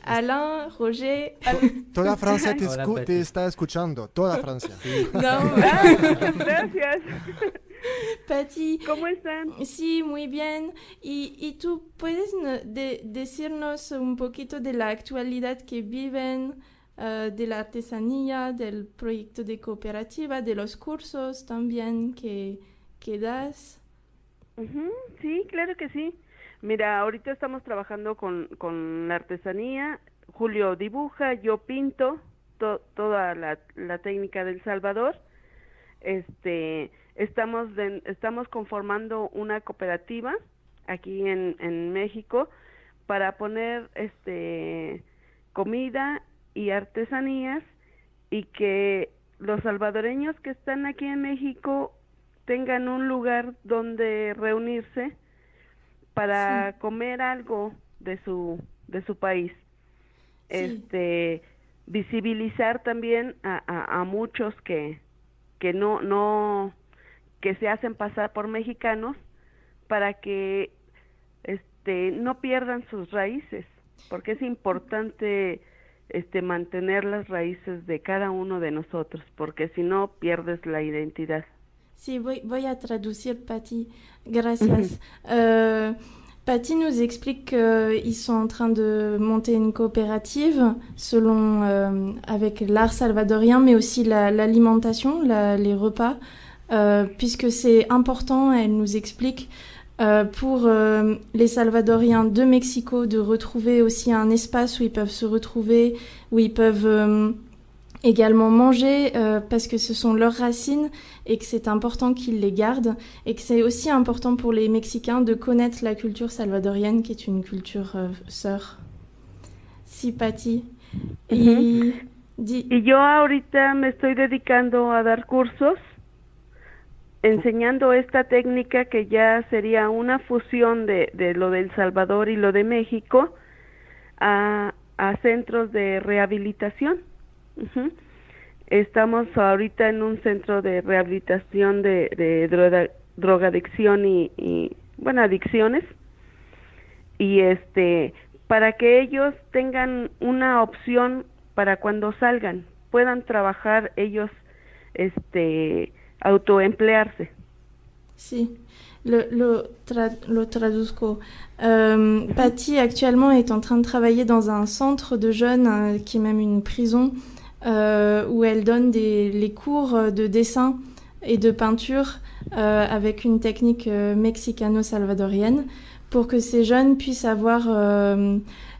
Speaker 3: Alain, Roger.
Speaker 2: Toda Francia te,
Speaker 8: Hola, Patty.
Speaker 2: te está escuchando. Toda Francia.
Speaker 3: No.
Speaker 9: Gracias.
Speaker 3: Patty.
Speaker 9: ¿Cómo están?
Speaker 3: Sí, muy bien. Y tú puedes decirnos un poquito de la actualidad que viven, de la artesanía, del proyecto de cooperativa, de los cursos también que das.
Speaker 9: Ujú, sí, claro que sí. Mira, ahorita estamos trabajando con la artesanía. Julio dibuja, yo pinto toda la técnica del Salvador. Estamos conformando una cooperativa aquí en México para poner comida y artesanías, y que los salvadoreños que están aquí en México tengan un lugar donde reunirse para comer algo de su país.
Speaker 3: Sí.
Speaker 9: Visibilizar también a muchos que no que se hacen pasar por mexicanos, para que no pierdan sus raíces, porque es importante mantener las raíces de cada uno de nosotros, porque si no pierdes la identidad.
Speaker 3: Sí, voy a traducir, Patty. Gracias. Patty nous explique qu'ils sont en train de monter une coopérative avec l'art salvadorien, mais aussi l'alimentation, les repas, puisque c'est important, elle nous explique, pour les Salvadoriens de Mexico de retrouver aussi un espace où ils peuvent se retrouver, où ils peuvent également manger, parce que ce sont leurs racines et que c'est important qu'ils les gardent, et que c'est aussi important pour les Mexicains de connaître la culture salvadorienne, qui est une culture sœur. Si, Patty. Y,
Speaker 9: Y yo ahorita me estoy dedicando a dar cursos enseñando esta técnica que ya sería una fusión de lo de El Salvador y lo de México a centros de rehabilitación. Estamos ahorita en un centro de rehabilitación de drogadicción y bueno, adicciones, y para que ellos tengan una opción para cuando salgan, puedan trabajar ellos, autoemplearse.
Speaker 3: Si, lo traduzco. Patty actuellement est en train de travailler dans un centre de jeunes qui est même une prison où elle donne les cours de dessin et de peinture avec une technique mexicano-salvadorienne pour que ces jeunes puissent avoir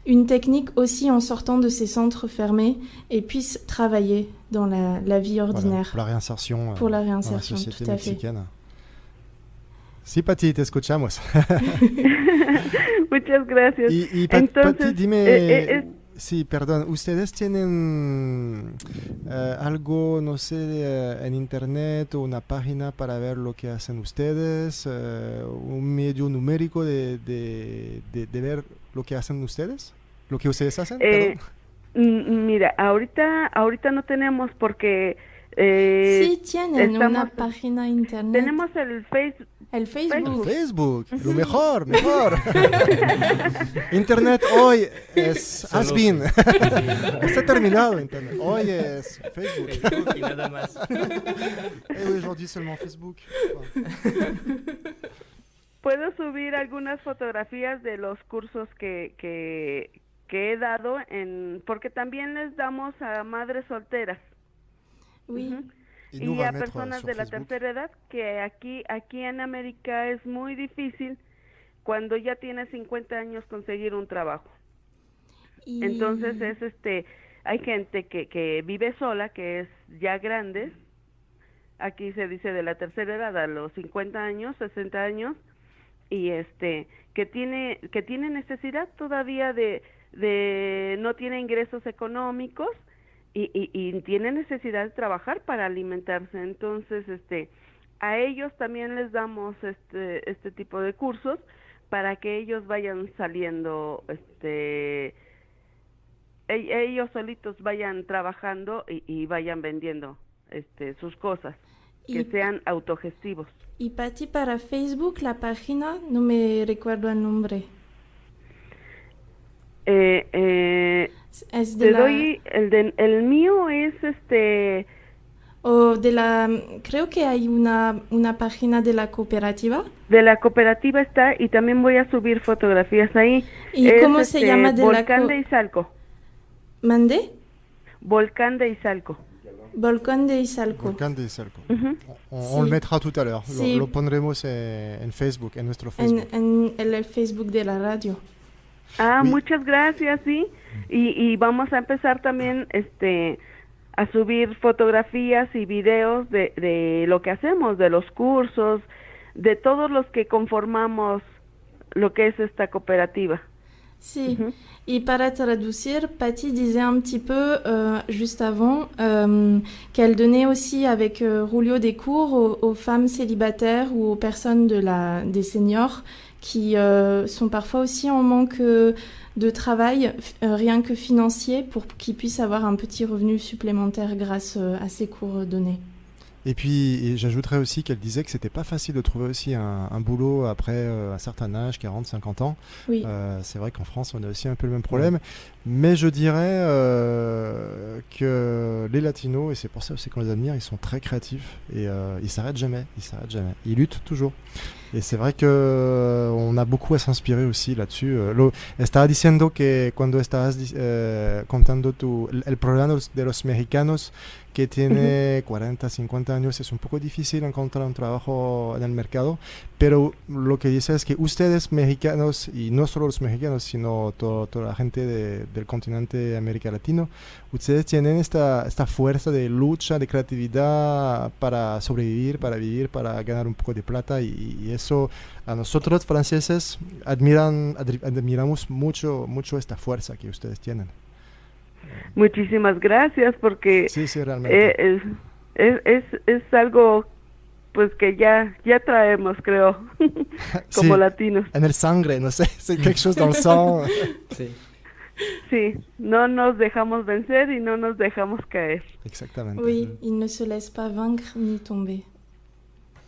Speaker 3: une technique aussi en sortant de ces centres fermés et puissent travailler dans la vie ordinaire.
Speaker 2: Voilà,
Speaker 3: pour la réinsertion,
Speaker 2: dans la société
Speaker 3: tout à fait.
Speaker 2: mexicaine. Sí, Pati, te escuchamos.
Speaker 9: Muchas gracias.
Speaker 2: Y
Speaker 9: Entonces,
Speaker 2: Pati, dime... Sí, perdón, ¿ustedes tienen algo, no sé, en internet o una página para ver lo que hacen ustedes? ¿Un medio numérico de ver lo que hacen ustedes? ¿Lo que ustedes hacen?
Speaker 9: Mira, ahorita no tenemos porque...
Speaker 3: sí, tienen una página internet.
Speaker 9: Tenemos el Facebook.
Speaker 3: El
Speaker 2: Facebook, lo mejor. Internet hoy es has been. Está terminado Internet. Hoy es Facebook.
Speaker 8: Y nada más.
Speaker 2: Aujourd'hui seulement Facebook.
Speaker 9: Puedo subir algunas fotografías de los cursos que he dado porque también les damos a madres solteras.
Speaker 3: Oui.
Speaker 9: Y a personas de la tercera edad, que aquí en América es muy difícil cuando ya tienes 50 años conseguir un trabajo. Entonces hay gente que vive sola, que es ya grande, aquí se dice de la tercera edad a los 50 años, 60 años, y que tiene necesidad todavía de no tiene ingresos económicos, y tiene necesidad de trabajar para alimentarse. Entonces a ellos también les damos este tipo de cursos para que ellos vayan saliendo, ellos solitos vayan trabajando y vayan vendiendo sus cosas, que sean autogestivos.
Speaker 3: Y Pati, para Facebook la página, no me recuerdo el nombre. Es de
Speaker 9: doy el mío es
Speaker 3: o de creo que hay una página de la cooperativa.
Speaker 9: De la cooperativa está, y también voy a subir fotografías ahí.
Speaker 3: ¿Y cómo se llama de
Speaker 9: Volcán de Izalco?
Speaker 3: ¿Mandé?
Speaker 9: Volcán de Izalco.
Speaker 3: Volcán de Izalco.
Speaker 2: Volcán de Izalco. On le mettra tout à l'heure. Sí. Lo pondremos en Facebook, en nuestro Facebook.
Speaker 3: En el Facebook de la radio.
Speaker 9: Oui. Muchas gracias, sí. Y vamos a empezar también a subir fotografías y videos de lo que hacemos, de los cursos, de todos los que conformamos lo que es esta cooperativa.
Speaker 3: Si, et para traduire, Patty disait un petit peu juste avant qu'elle donnait aussi avec Julio des cours aux femmes célibataires ou aux personnes des seniors qui sont parfois aussi en manque de travail, rien que financier, pour qu'ils puissent avoir un petit revenu supplémentaire grâce à ces cours donnés.
Speaker 2: Et puis, j'ajouterais aussi qu'elle disait que c'était pas facile de trouver aussi un boulot après un certain âge, 40, 50 ans.
Speaker 3: Oui.
Speaker 2: C'est vrai qu'en France, on a aussi un peu le même problème. Mais je dirais que les latinos, et c'est pour ça aussi qu'on les admire, ils sont très créatifs et ils s'arrêtent jamais. Ils luttent toujours. Et c'est vrai qu'on a beaucoup à s'inspirer aussi là-dessus. Estaba diciendo que cuando estabas contando el problema de los mexicanos que tiene 40, 50 años, es un poco difícil encontrar un trabajo en el mercado, pero lo que dice es que ustedes mexicanos, y no solo los mexicanos, sino toda la gente del continente América Latino, ustedes tienen esta fuerza de lucha, de creatividad para sobrevivir, para vivir, para ganar un poco de plata, y eso a nosotros franceses admiramos mucho esta fuerza que ustedes tienen.
Speaker 9: Muchísimas gracias porque
Speaker 2: Sí, realmente.
Speaker 9: es algo pues que ya traemos, creo, como
Speaker 2: Sí.
Speaker 9: latinos.
Speaker 2: En el sangre, no sé, c'est quelque chose dans le sang.
Speaker 8: Sí.
Speaker 9: Sí, no nos dejamos vencer y no nos dejamos caer.
Speaker 2: Exactement.
Speaker 3: Oui, il ne se laisse pas vaincre ni tomber.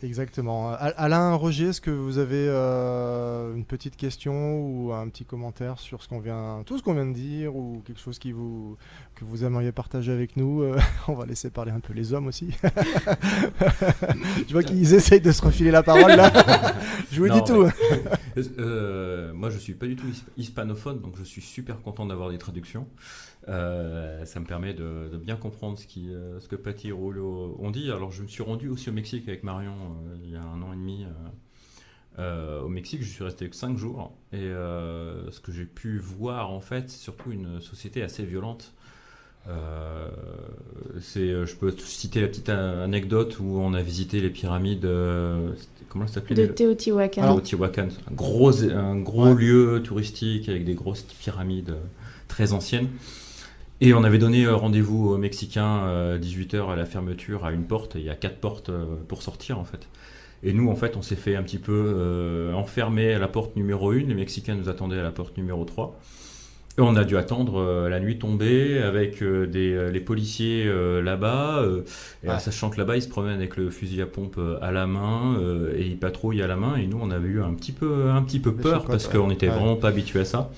Speaker 2: Exactement. Alain, Roger, est-ce que vous avez une petite question ou un petit commentaire sur tout ce qu'on vient de dire, ou quelque chose que vous aimeriez partager avec nous? On va laisser parler un peu les hommes aussi. Je vois qu'ils essayent de se refiler la parole là. Je vous dis tout.
Speaker 4: Moi, je suis pas du tout hispanophone, donc je suis super content d'avoir des traductions. Ça me permet de bien comprendre ce que Patty et Julio ont dit. Alors, je me suis rendu aussi au Mexique avec Marion il y a 1 an et demi. Au Mexique, je suis resté que 5 jours. Et ce que j'ai pu voir, en fait, c'est surtout une société assez violente. Je peux citer la petite anecdote où on a visité les pyramides. Comment ça s'appelait?
Speaker 3: De Teotihuacan.
Speaker 4: Teotihuacan, un gros lieu touristique avec des grosses pyramides très anciennes. Et on avait donné rendez-vous aux Mexicains 18h à la fermeture à une porte, et il y a 4 portes pour sortir en fait. Et nous en fait on s'est fait un petit peu enfermer à la porte numéro 1, les Mexicains nous attendaient à la porte numéro 3. Et on a dû attendre la nuit tombée avec les policiers là-bas, sachant que là-bas ils se promènent avec le fusil à pompe à la main et ils patrouillent à la main, et nous on avait eu un petit peu peur parce qu'on n'était vraiment pas habitués à ça.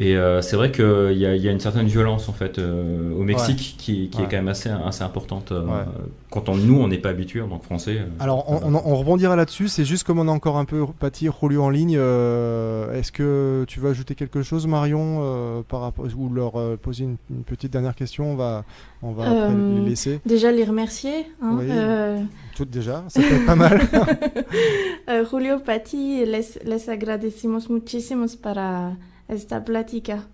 Speaker 4: Et c'est vrai qu'il y a une certaine violence en fait au Mexique qui est quand même assez importante quand nous on n'est pas habitués en tant que Français.
Speaker 2: Alors on rebondira là-dessus, c'est juste comme on a encore un peu Patty et Julio en ligne, est-ce que tu veux ajouter quelque chose, Marion, par rapport, ou leur poser une petite dernière question? On va après les laisser.
Speaker 3: Déjà les remercier.
Speaker 2: Oui, toutes déjà, ça peut être pas mal.
Speaker 3: Julio, Patty, les agradecimos muchísimos para esta plática.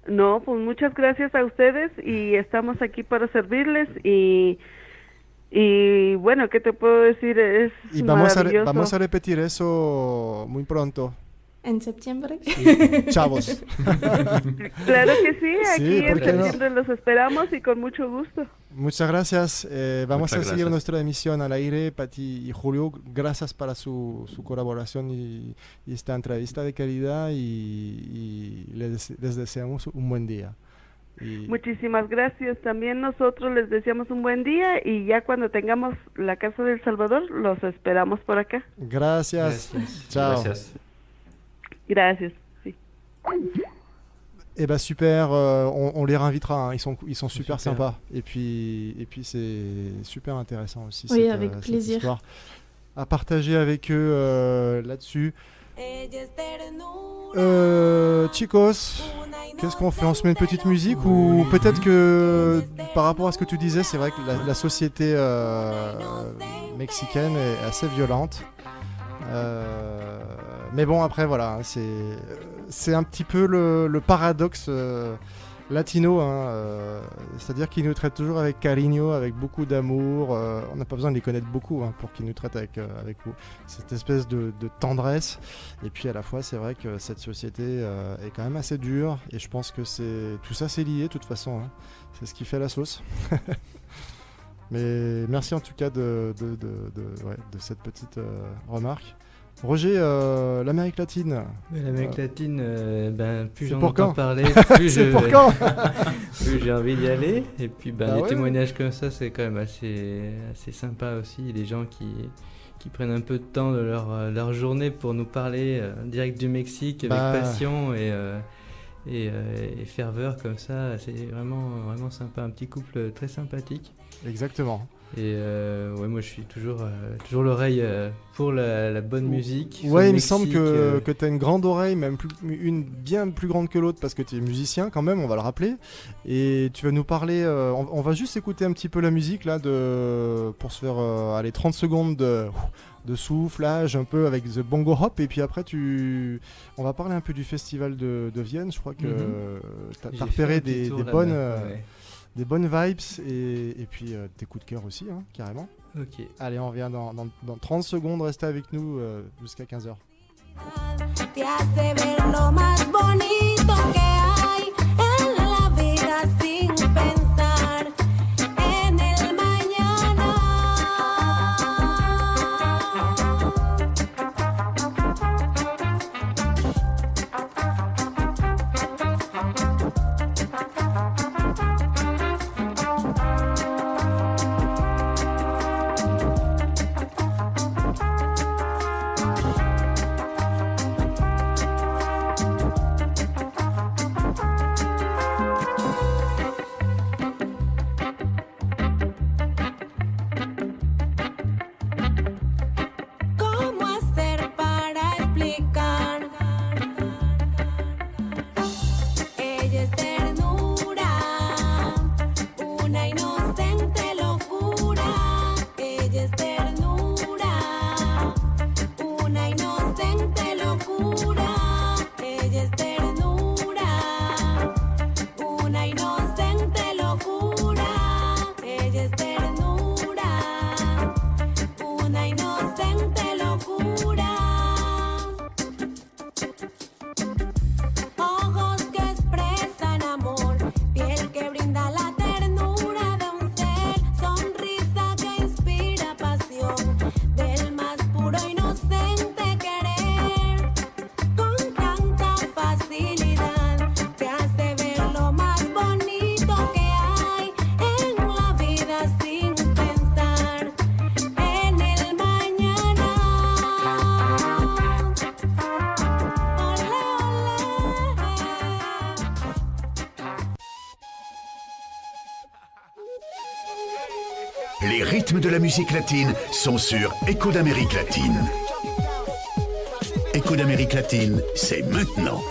Speaker 9: No, pues muchas gracias a ustedes y estamos aquí para servirles y bueno, ¿qué te puedo decir? Es
Speaker 2: y
Speaker 9: maravilloso.
Speaker 2: Vamos a repetir eso muy pronto.
Speaker 3: ¿En septiembre?
Speaker 2: Chavos.
Speaker 9: Claro que sí, aquí
Speaker 2: Sí,
Speaker 9: en
Speaker 2: ¿por qué no?
Speaker 9: septiembre los esperamos y con mucho gusto.
Speaker 2: Muchas gracias. Vamos
Speaker 4: Muchas
Speaker 2: a seguir
Speaker 4: gracias.
Speaker 2: nuestra emisión al aire. Patty y Julio, gracias para su colaboración y esta entrevista de calidad, y les deseamos un buen día.
Speaker 9: Muchísimas gracias. También nosotros les deseamos un buen día y ya cuando tengamos la Casa del Salvador los esperamos por acá.
Speaker 2: Gracias. Ciao.
Speaker 4: Gracias.
Speaker 9: Gracias. Sí.
Speaker 2: Eh ben super, on les réinvitera, hein. Ils sont super sympas, et puis c'est super intéressant aussi,
Speaker 3: Oui,
Speaker 2: cette,
Speaker 3: avec
Speaker 2: cette
Speaker 3: plaisir.
Speaker 2: histoire à partager avec eux là-dessus. Chicos, qu'est-ce qu'on fait? On se met une petite musique, ou peut-être que par rapport à ce que tu disais, c'est vrai que la société mexicaine est assez violente. Mais bon, après voilà, c'est un petit peu le paradoxe latino, hein, c'est-à-dire qu'ils nous traitent toujours avec cariño, avec beaucoup d'amour. On n'a pas besoin de les connaître beaucoup, hein, pour qu'ils nous traitent avec cette espèce de tendresse. Et puis à la fois, c'est vrai que cette société est quand même assez dure, et je pense que tout ça c'est lié de toute façon, hein. C'est ce qui fait la sauce. Mais merci en tout cas de cette petite remarque. Roger, l'Amérique latine.
Speaker 8: Mais l'Amérique latine, plus
Speaker 2: c'est
Speaker 8: j'en
Speaker 2: pour
Speaker 8: entends
Speaker 2: quand
Speaker 8: parler, plus
Speaker 2: pour quand
Speaker 8: plus j'ai envie d'y aller. Et puis
Speaker 2: Ah
Speaker 8: des
Speaker 2: ouais.
Speaker 8: témoignages comme ça, c'est quand même assez sympa aussi. Les gens qui prennent un peu de temps de leur journée pour nous parler direct du Mexique avec passion et ferveur comme ça. C'est vraiment sympa, un petit couple très sympathique.
Speaker 2: Exactement.
Speaker 8: Et moi je suis toujours l'oreille pour la bonne musique.
Speaker 2: Ouais, il me
Speaker 8: Mexique,
Speaker 2: semble que tu as une grande oreille, même une bien plus grande que l'autre, parce que tu es musicien quand même, on va le rappeler. Et tu vas nous parler, on va juste écouter un petit peu la musique là, pour se faire 30 secondes de soufflage un peu avec The Bongo Hop, et puis après on va parler un peu du festival de Vienne. Je crois que tu as repéré des bonnes... Des bonnes vibes, et puis des coups de cœur aussi, hein, carrément.
Speaker 8: Ok.
Speaker 2: Allez, on revient dans 30 secondes, restez avec nous jusqu'à 15h.
Speaker 10: Te hace ver lo más bonito que hay en
Speaker 1: Les rythmes de la musique latine sont sur Écho d'Amérique latine. Écho d'Amérique latine, c'est maintenant.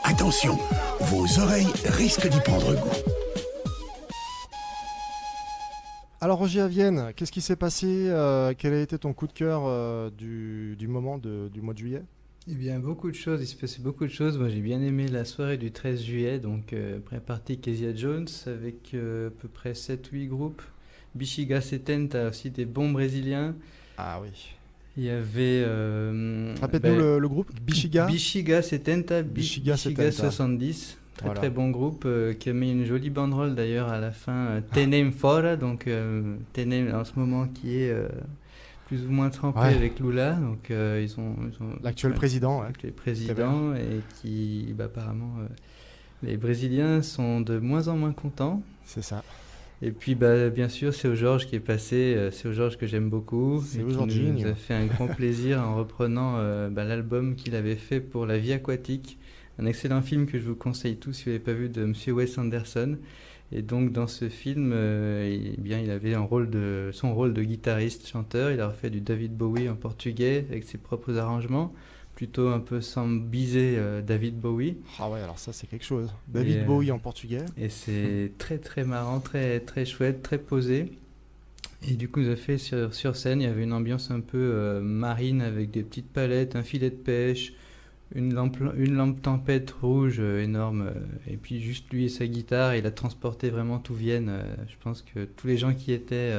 Speaker 1: Attention, vos oreilles risquent d'y prendre goût.
Speaker 2: Alors Roger à Vienne, qu'est-ce qui s'est passé quel a été ton coup de cœur du moment du mois de juillet?
Speaker 8: Eh bien, beaucoup de choses, il se passait beaucoup de choses. Moi, j'ai bien aimé la soirée du 13 juillet, donc pré-party Kezia Jones, avec à peu près 7-8 groupes. Bexiga 70, aussi des bons Brésiliens.
Speaker 2: Ah oui.
Speaker 8: Il y avait...
Speaker 2: Répète-nous le groupe, Bexiga
Speaker 8: 70, Bexiga 70. Très
Speaker 2: voilà.
Speaker 8: Très bon groupe qui a mis une jolie banderole d'ailleurs à la fin. Tenem Fora, donc Tenem en ce moment qui est... plus ou moins trempé avec Lula, donc ils ont
Speaker 2: l'actuel président,
Speaker 8: l'actuel président, et qui apparemment les Brésiliens sont de moins en moins contents.
Speaker 2: C'est ça.
Speaker 8: Et puis bien sûr Seu Jorge qui est passé, Seu Jorge que j'aime beaucoup, et qui nous a fait un grand plaisir en reprenant l'album qu'il avait fait pour La Vie aquatique, un excellent film que je vous conseille tous si vous n'avez pas vu, de Monsieur Wes Anderson. Et donc dans ce film, il avait son rôle de guitariste, chanteur. Il a refait du David Bowie en portugais avec ses propres arrangements, plutôt un peu sans biser David Bowie.
Speaker 2: Ah ouais, alors ça c'est quelque chose. David Bowie en portugais.
Speaker 8: Et c'est très très marrant, très très chouette, très posé. Et du coup, il a fait sur scène, il y avait une ambiance un peu marine avec des petites palettes, un filet de pêche, une lampe tempête rouge énorme, et puis juste lui et sa guitare. Il a transporté vraiment tout Vienne. Je pense que tous les gens qui étaient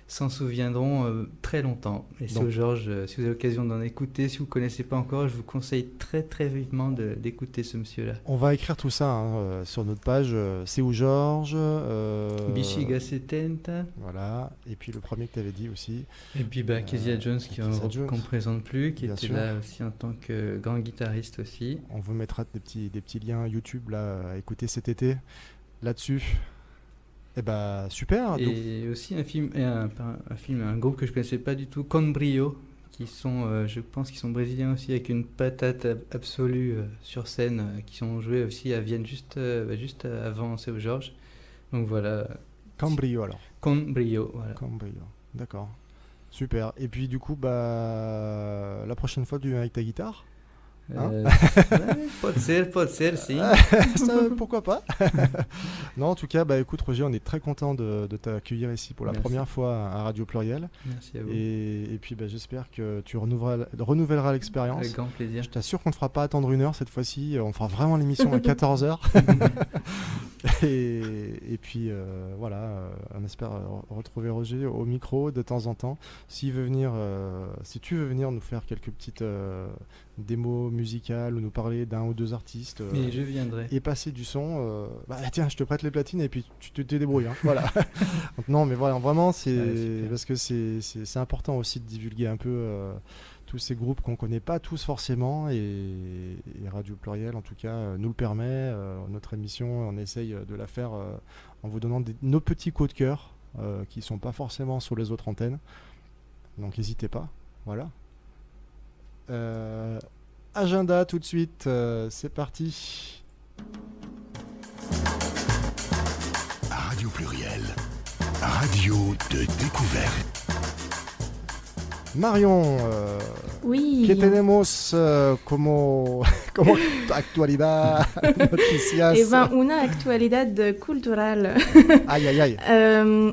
Speaker 8: s'en souviendront très longtemps. Et Seu Jorge, si vous avez l'occasion d'en écouter, si vous ne connaissez pas encore, je vous conseille très très vivement d'écouter ce monsieur-là.
Speaker 2: On va écrire tout ça sur notre page. Seu Jorge,
Speaker 8: Bexiga 70.
Speaker 2: Voilà, et puis le premier que tu avais dit aussi.
Speaker 8: Et puis Kezia Jones, qu'on ne présente plus, qui était là aussi en tant que grand guitariste aussi.
Speaker 2: On vous mettra des petits liens YouTube là, à écouter cet été là-dessus. Eh ben super.
Speaker 8: Et aussi un groupe que je connaissais pas du tout, Con Brio, qui sont, je pense qu'ils sont brésiliens aussi, avec une patate absolue sur scène, qui sont joués aussi à Vienne juste avant Seu Jorge. Donc voilà.
Speaker 2: Con Brio alors.
Speaker 8: Con Brio, voilà.
Speaker 2: Con Brio, d'accord. Super. Et puis du coup, la prochaine fois, tu viens avec ta guitare?
Speaker 8: Pode ser, si.
Speaker 2: Ça, pourquoi pas. Non, en tout cas, écoute Roger, on est très content de t'accueillir ici pour la première fois à Radio Pluriel.
Speaker 8: Merci à vous.
Speaker 2: Et puis j'espère que tu renouvelleras l'expérience.
Speaker 8: Avec grand plaisir.
Speaker 2: Je t'assure qu'on ne te fera pas attendre 1 heure cette fois-ci. On fera vraiment l'émission à 14h. et puis voilà, on espère retrouver Roger au micro de temps en temps. Si tu veux venir nous faire quelques petites démos musicales ou nous parler d'un ou deux artistes,
Speaker 8: mais je viendrai.
Speaker 2: Et passer du son, tiens, je te prête les platines et puis tu te débrouilles, voilà. Non mais voilà, vraiment parce que c'est important aussi de divulguer un peu tous ces groupes qu'on connaît pas tous forcément, et Radio Pluriel en tout cas nous le permet. Notre émission, on essaye de la faire en vous donnant nos petits coups de cœur qui sont pas forcément sur les autres antennes, donc n'hésitez pas, voilà. Agenda tout de suite, c'est parti.
Speaker 1: Radio Pluriel, radio de découverte.
Speaker 2: Marion,
Speaker 3: oui.
Speaker 2: ¿Qué tenemos como actualidad noticias?
Speaker 3: Eh ben, una actualidad culturale.
Speaker 2: Aïe, aïe, aïe.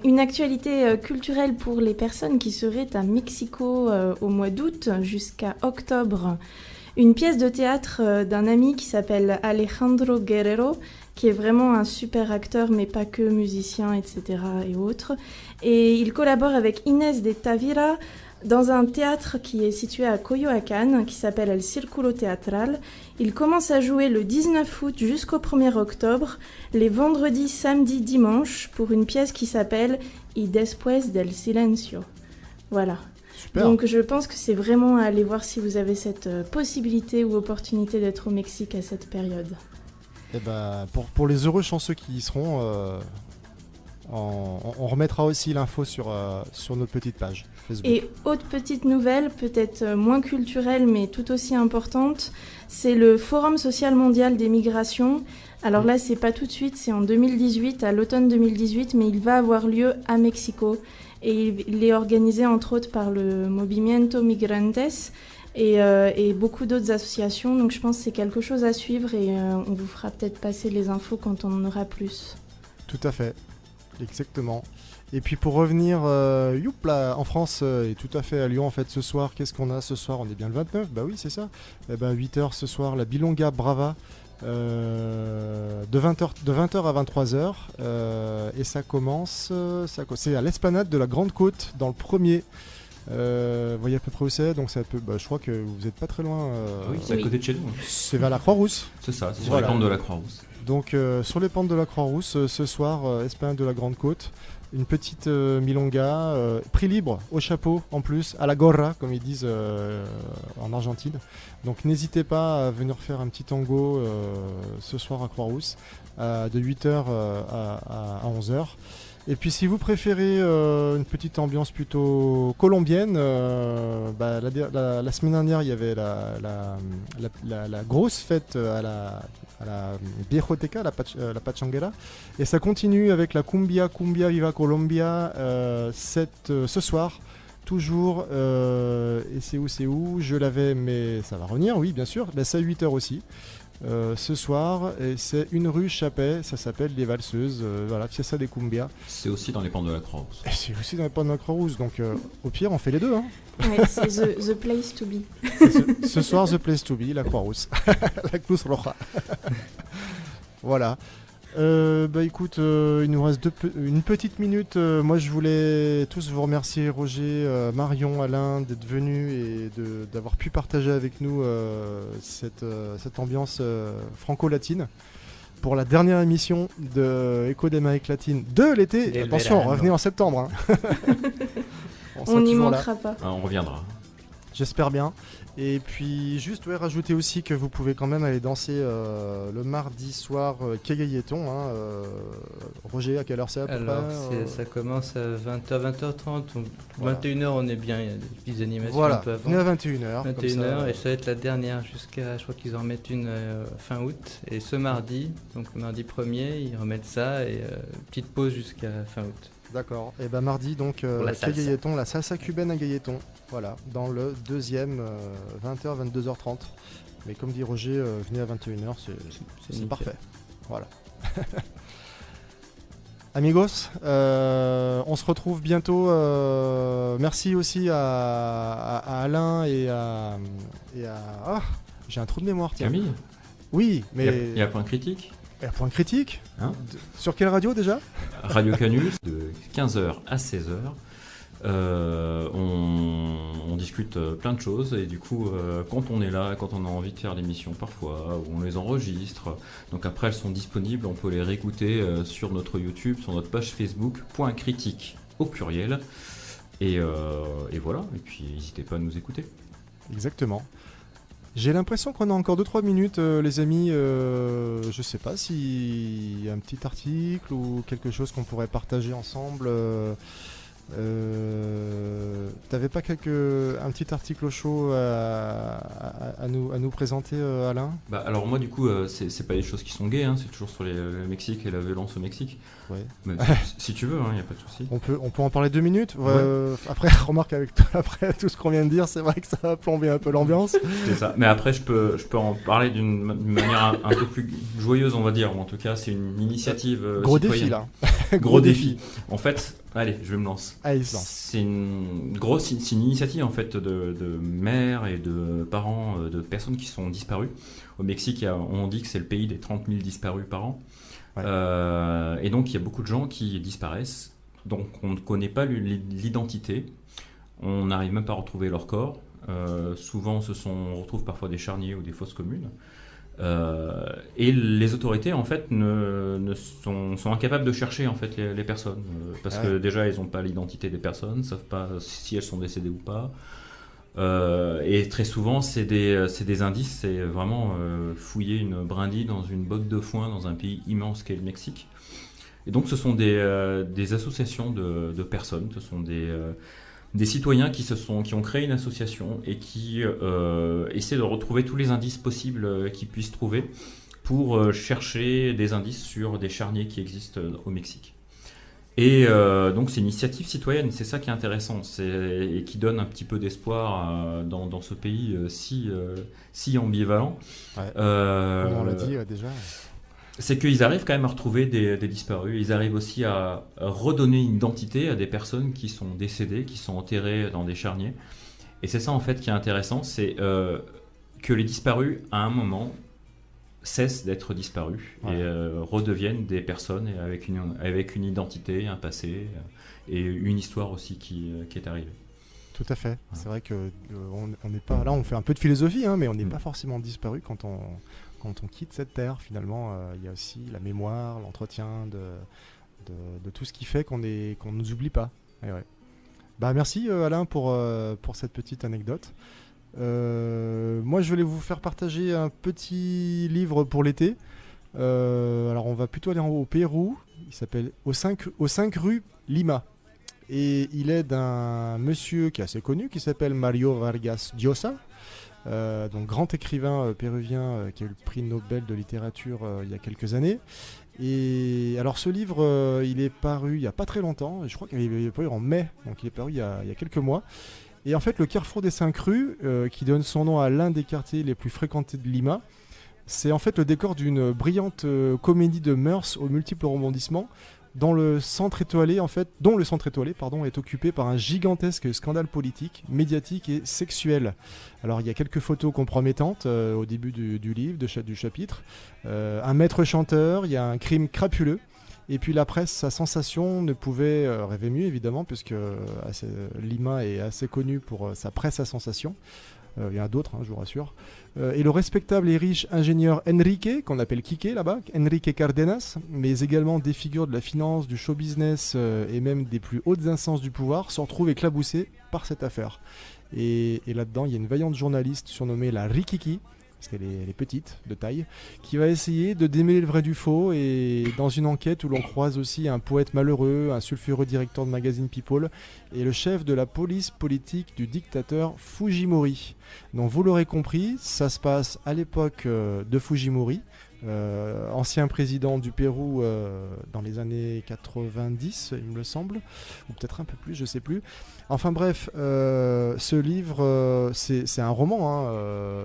Speaker 3: Une actualité culturelle pour les personnes qui seraient à Mexico au mois d'août jusqu'à octobre. Une pièce de théâtre d'un ami qui s'appelle Alejandro Guerrero, qui est vraiment un super acteur, mais pas que musicien, etc. et autres. Et il collabore avec Inés de Tavira dans un théâtre qui est situé à Coyoacán, qui s'appelle El Círculo Teatral. Il commence à jouer le 19 août jusqu'au 1er octobre, les vendredis, samedis, dimanches, pour une pièce qui s'appelle Y después del silencio. Voilà.
Speaker 2: Super.
Speaker 3: Donc je pense que c'est vraiment à aller voir si vous avez cette possibilité ou opportunité d'être au Mexique à cette période.
Speaker 2: Et pour les heureux chanceux qui y seront, on remettra aussi l'info sur notre petite page Facebook.
Speaker 3: Et autre petite nouvelle, peut-être moins culturelle mais tout aussi importante, c'est le Forum social mondial des migrations. Alors là, c'est pas tout de suite, c'est en 2018, à l'automne 2018, mais il va avoir lieu à Mexico. Et il est organisé entre autres par le Movimiento Migrantes et beaucoup d'autres associations. Donc je pense que c'est quelque chose à suivre et on vous fera peut-être passer les infos quand on en aura plus.
Speaker 2: Tout à fait, exactement. Et puis pour revenir en France et tout à fait à Lyon en fait ce soir, qu'est-ce qu'on a ce soir? On est bien le 29, bah oui c'est ça. 8h ce soir, la Bilonga Brava de 20h à 23h et ça commence, c'est à l'Esplanade de la Grande Côte dans le premier. Vous voyez à peu près où c'est, donc ça peut, je crois que vous n'êtes pas très loin.
Speaker 4: Oui, c'est à côté de chez nous.
Speaker 2: C'est vers la Croix-Rousse.
Speaker 4: C'est ça, c'est sur les pentes de la Croix-Rousse.
Speaker 2: Donc sur les pentes de la Croix-Rousse, ce soir, Esplanade de la Grande Côte, une petite milonga, prix libre, au chapeau en plus, à la gorra, comme ils disent en Argentine. Donc n'hésitez pas à venir faire un petit tango ce soir à Croix-Rousse, de 8h à 11h. Et puis si vous préférez une petite ambiance plutôt colombienne, la semaine dernière il y avait la grosse fête à la Viejoteca, la Pachanguera, et ça continue avec la Cumbia Viva Colombia ce soir. Toujours, et c'est où je l'avais, mais ça va revenir, oui bien sûr, c'est à 8h aussi. Ce soir, et c'est une rue Chappet, ça s'appelle Les Valseuses, voilà, Fiesta de Cumbia.
Speaker 4: C'est aussi dans les pentes de la Croix-Rousse.
Speaker 2: Et c'est aussi dans les pentes de la Croix-Rousse, donc au pire on fait les deux. Hein.
Speaker 3: Ouais, c'est the place to be.
Speaker 2: Ce soir, the place to be, la Croix-Rousse, la Cruz Roja. Voilà. Écoute, il nous reste une petite minute. Moi, je voulais tous vous remercier, Roger, Marion, Alain, d'être venus et d'avoir pu partager avec nous cette ambiance franco-latine pour la dernière émission de Echo d'Amérique latine de l'été. Attention, revenez en septembre. Hein.
Speaker 3: On n'y manquera pas.
Speaker 4: On reviendra.
Speaker 2: J'espère bien. Et puis juste rajouter aussi que vous pouvez quand même aller danser le mardi soir Kagayeton. Roger, à quelle heure c'est à peu près
Speaker 8: ça commence à 20h, 20h30. 21h on est bien, il y a des petites animations
Speaker 2: voilà,
Speaker 8: un peu avant.
Speaker 2: Venez à 21h.
Speaker 8: 21h et ça va être la dernière jusqu'à, je crois qu'ils en remettent une fin août. Et ce mardi, donc le mardi 1er, ils remettent ça et petite pause jusqu'à fin août.
Speaker 2: D'accord. Et mardi donc Kagayeton, la salsa cubaine à Gailleton. Voilà, dans le deuxième 20h, 22h30. Mais comme dit Roger, venez à 21h, c'est parfait. Voilà. Amigos, on se retrouve bientôt. Merci aussi à Alain et à j'ai un trou de mémoire, tiens.
Speaker 4: Camille.
Speaker 2: Oui, mais...
Speaker 4: Il y a Point Critique.
Speaker 2: Et un Point Critique hein sur quelle radio déjà?
Speaker 4: Radio Canus, de 15h à 16h. On discute plein de choses et du coup quand on est là, quand on a envie de faire l'émission parfois, on les enregistre, donc après elles sont disponibles, on peut les réécouter sur notre YouTube, sur notre page Facebook, Point Critique au pluriel, et voilà, et puis n'hésitez pas à nous écouter.
Speaker 2: Exactement. J'ai l'impression qu'on a encore 2-3 minutes, les amis. Je sais pas s'il y a un petit article ou quelque chose qu'on pourrait partager ensemble. T'avais pas un petit article au chaud à nous présenter, Alain?
Speaker 4: Alors moi du coup c'est pas des choses qui sont gaies, hein, c'est toujours sur le Mexique et la violence au Mexique.
Speaker 2: Ouais.
Speaker 4: Mais, si tu veux, y a pas de souci.
Speaker 2: On peut en parler 2 minutes.
Speaker 4: Ouais.
Speaker 2: Après, remarque après tout ce qu'on vient de dire, c'est vrai que ça va plomber un peu l'ambiance.
Speaker 4: C'est ça. Mais après je peux en parler d'une manière un peu plus joyeuse, on va dire. Ou en tout cas c'est une initiative
Speaker 2: gros
Speaker 4: citoyenne.
Speaker 2: Défi là.
Speaker 4: Gros défi. En fait. Allez, je me lance.
Speaker 2: Allez, se lance.
Speaker 4: C'est une initiative en fait de maires et de parents de personnes qui sont disparues. Au Mexique, on dit que c'est le pays des 30 000 disparus par an. Ouais. Et donc, il y a beaucoup de gens qui disparaissent. Donc, on ne connaît pas l'identité. On n'arrive même pas à retrouver leur corps. Souvent, on retrouve parfois des charniers ou des fosses communes. Et les autorités en fait sont incapables de chercher en fait les personnes parce que déjà ils n'ont pas l'identité des personnes, ne savent pas si elles sont décédées ou pas, et très souvent c'est des indices, c'est vraiment fouiller une brindille dans une botte de foin dans un pays immense qu'est le Mexique. Et donc ce sont des associations de personnes, ce sont des citoyens qui ont créé une association et qui essaient de retrouver tous les indices possibles qu'ils puissent trouver pour chercher des indices sur des charniers qui existent au Mexique. Et donc c'est une initiative citoyenne, c'est ça qui est intéressant, et qui donne un petit peu d'espoir dans ce pays si ambivalent.
Speaker 2: Ouais. On l'a dit déjà.
Speaker 4: C'est qu'ils arrivent quand même à retrouver des disparus, ils arrivent aussi à redonner une identité à des personnes qui sont décédées, qui sont enterrées dans des charniers. Et c'est ça en fait qui est intéressant, c'est que les disparus à un moment cessent d'être disparus et redeviennent des personnes avec une identité, un passé et une histoire aussi qui est arrivée.
Speaker 2: Tout à fait. C'est vrai que on n'est pas là, on fait un peu de philosophie, mais on n'est pas forcément disparu quand on quitte cette terre. Finalement, il y a aussi la mémoire, l'entretien de tout ce qui fait qu'on ne nous oublie pas. Et ouais. Bah, merci Alain pour cette petite anecdote. Moi, je voulais vous faire partager un petit livre pour l'été. Alors, on va plutôt aller au Pérou. Il s'appelle Aux 5 rues Lima. Et il est d'un monsieur qui est assez connu, qui s'appelle Mario Vargas Llosa. Donc grand écrivain péruvien qui a eu le prix Nobel de littérature il y a quelques années. Et alors ce livre, il est paru il n'y a pas très longtemps. Je crois qu'il est paru en mai, donc il est paru il y a quelques mois. Et en fait, le carrefour des 5 rues, qui donne son nom à l'un des quartiers les plus fréquentés de Lima, c'est en fait le décor d'une brillante comédie de mœurs aux multiples rebondissements, dont le centre étoilé est occupé par un gigantesque scandale politique, médiatique et sexuel. Alors il y a quelques photos compromettantes au début du livre, du chapitre, un maître chanteur, il y a un crime crapuleux, et puis la presse, sa sensation, ne pouvait rêver mieux évidemment, puisque Lima est assez connu pour sa presse à sensation. Il y en a d'autres, je vous rassure. Et le respectable et riche ingénieur Enrique, qu'on appelle Kike là-bas, Enrique Cardenas, mais également des figures de la finance, du show business et même des plus hautes instances du pouvoir, se retrouvent éclaboussés par cette affaire. Et là-dedans, il y a une vaillante journaliste surnommée la Rikiki, parce qu'elle est petite, de taille, qui va essayer de démêler le vrai du faux, et dans une enquête où l'on croise aussi un poète malheureux, un sulfureux directeur de magazine People, et le chef de la police politique du dictateur Fujimori. Donc vous l'aurez compris, ça se passe à l'époque de Fujimori, ancien président du Pérou dans les années 90, il me semble, ou peut-être un peu plus, je sais plus. Enfin bref, ce livre, c'est un roman,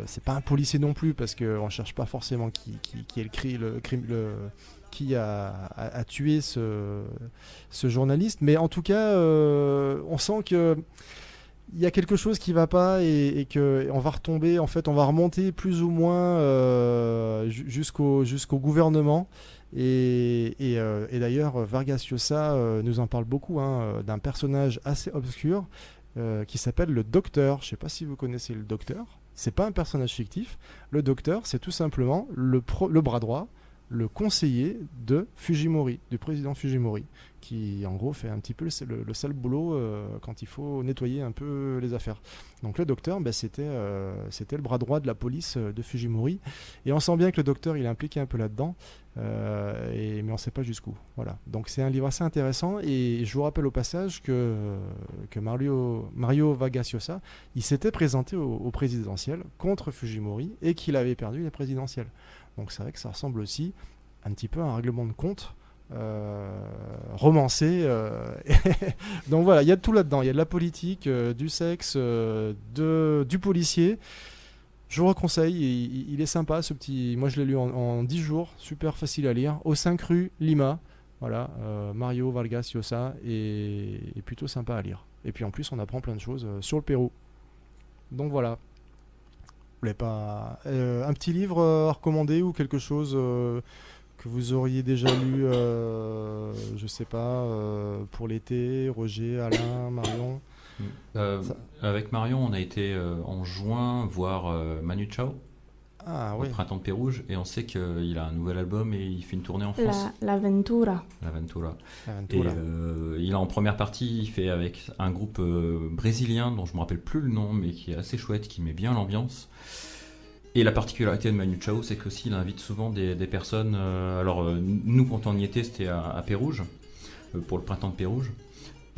Speaker 2: c'est pas un policier non plus, parce qu'on cherche pas forcément qui est qui a tué ce journaliste, mais en tout cas, on sent que il y a quelque chose qui va pas, et que on va retomber, en fait, on va remonter plus ou moins jusqu'au gouvernement. Et d'ailleurs, Vargas Llosa nous en parle beaucoup, d'un personnage assez obscur qui s'appelle le Docteur. Je sais pas si vous connaissez le Docteur. C'est pas un personnage fictif. Le Docteur, c'est tout simplement le bras droit, le conseiller de Fujimori, du président Fujimori, qui en gros fait un petit peu le sale boulot quand il faut nettoyer un peu les affaires. Donc le docteur, c'était le bras droit de la police de Fujimori, et on sent bien que le docteur il est impliqué un peu là-dedans, mais on ne sait pas jusqu'où. Voilà. Donc c'est un livre assez intéressant, et je vous rappelle au passage que Mario Vargas Llosa, il s'était présenté au présidentiel contre Fujimori, et qu'il avait perdu les présidentielles. Donc c'est vrai que ça ressemble aussi un petit peu à un règlement de compte romancé. Donc voilà, il y a de tout là-dedans. Il y a de la politique, du sexe, du policier. Je vous reconseille, il est sympa ce petit... Moi je l'ai lu en 10 jours, super facile à lire. Aux 5 rues Lima, voilà, Mario Vargas Llosa, et plutôt sympa à lire. Et puis en plus on apprend plein de choses sur le Pérou. Donc voilà. Vous voulez pas un petit livre à recommander, ou quelque chose que vous auriez déjà lu, je sais pas, pour l'été, Roger, Alain, Marion?
Speaker 4: Avec Marion, on a été en juin voir Manu Chao au Printemps de Pérouge, et on sait qu'il a un nouvel album et il fait une tournée en France.
Speaker 3: L'Aventura.
Speaker 4: Et il a en première partie, il fait avec un groupe brésilien dont je me rappelle plus le nom, mais qui est assez chouette, qui met bien l'ambiance. Et la particularité de Manu Chao, c'est qu'aussi il invite souvent des personnes. Nous, quand on y était, c'était à Pérouge, pour le Printemps de Pérouge.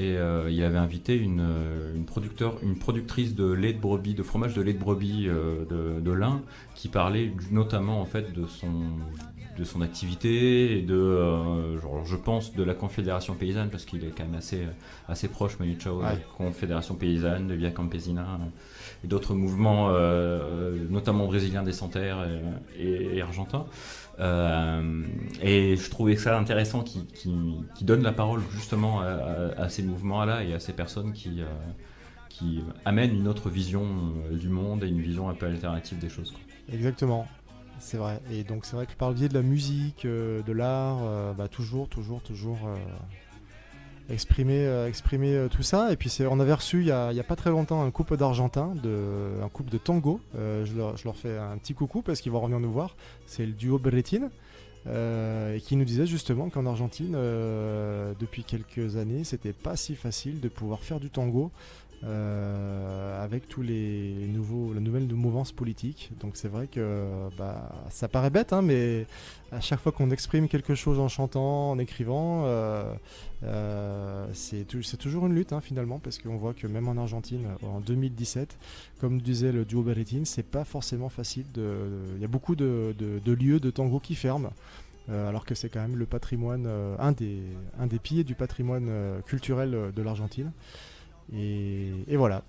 Speaker 4: Et il avait invité une productrice de lait de brebis, de fromage de lait de brebis de l'Ain, qui parlait notamment en fait de son activité et je pense de la Confédération paysanne, parce qu'il est quand même assez proche, Manu Chao, de la Confédération paysanne, de Via Campesina et d'autres mouvements, notamment brésiliens des Sans-Terres et argentins. Et je trouvais ça intéressant qui donne la parole justement à ces mouvements-là et à ces personnes qui amènent une autre vision du monde et une vision un peu alternative des choses, quoi.
Speaker 2: Exactement, c'est vrai. Et donc c'est vrai que par le biais de la musique, de l'art, toujours exprimer tout ça. Et puis on avait reçu il y a pas très longtemps un couple d'Argentins, un couple de tango. Je leur fais un petit coucou parce qu'ils vont revenir nous voir. C'est le duo Berretin. Et qui nous disait justement qu'en Argentine, depuis quelques années, c'était pas si facile de pouvoir faire du tango avec tous les nouvelles mouvances politiques. Donc c'est vrai que ça paraît bête, hein, mais à chaque fois qu'on exprime quelque chose en chantant, en écrivant, c'est toujours une lutte, hein, finalement, parce qu'on voit que même en Argentine, en 2017, comme disait le duo Berretin, c'est pas forcément facile. Il y a beaucoup de lieux de tango qui ferment. Alors que c'est quand même le patrimoine, un des piliers du patrimoine culturel de l'Argentine. Et voilà.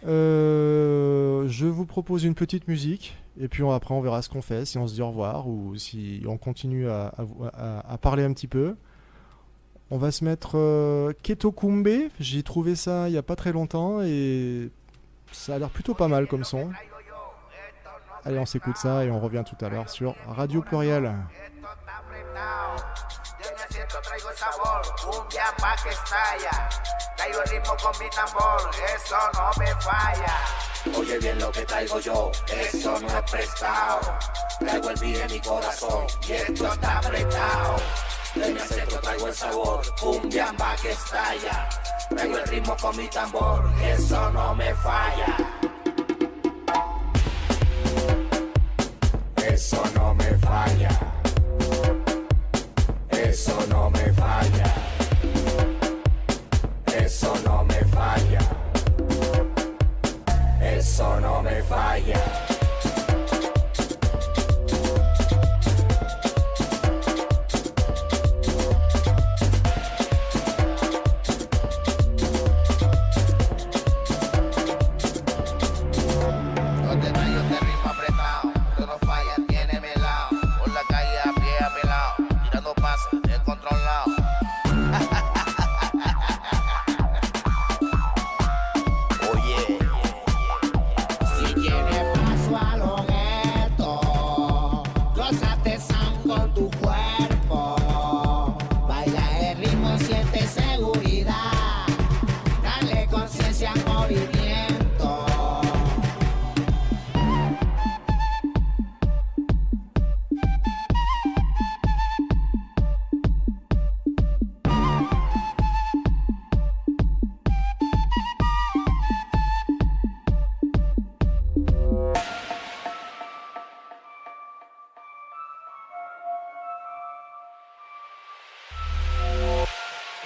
Speaker 2: Je vous propose une petite musique, et puis après on verra ce qu'on fait, si on se dit au revoir ou si on continue à parler un petit peu. On va se mettre Keto Kumbe. J'ai trouvé ça il n'y a pas très longtemps et ça a l'air plutôt pas mal comme son. Allez, on s'écoute ça et on revient tout à l'heure sur Radio Pluriel.
Speaker 10: Traigo el sabor, cumbia pa' que estalla. Traigo el ritmo con mi tambor, eso no me falla. Oye bien lo que traigo yo, eso no es prestado. Traigo el beat en mi corazón y esto está apretado. De mi acento traigo el sabor, cumbia pa' que estalla. Traigo el ritmo con mi tambor, eso no me falla. Eso no me falla. Eso no me falla. Eso no me falla. Eso no me falla.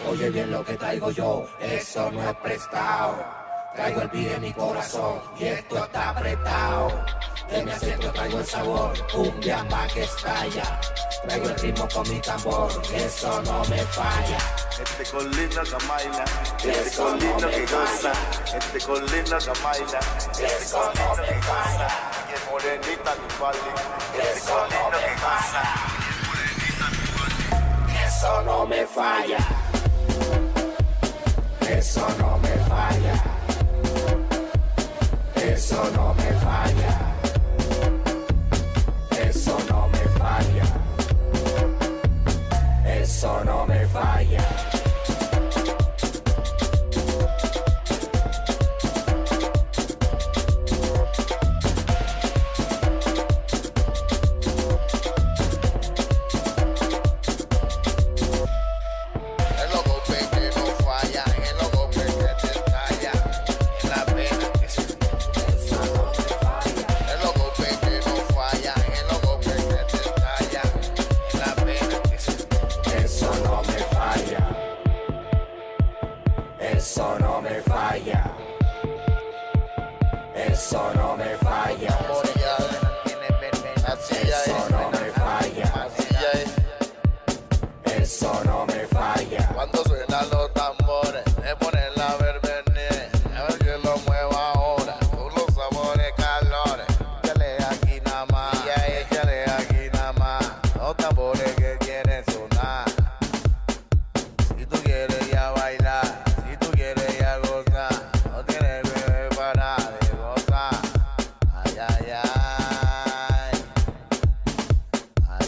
Speaker 10: Oye bien lo que traigo yo, eso no es prestado. Traigo el beat en mi corazón y esto está apretado. De mi acento traigo el sabor, cumbia pa' que estalla. Traigo el ritmo con mi tambor, eso no me falla.
Speaker 11: Este colino que baila, este colino que goza, este colino que baila, este colino que goza. Y el morenita mi falda, este colino que goza.
Speaker 10: Eso no me falla. Eso no me falla. Eso no me falla. Eso no me falla. Eso no me falla.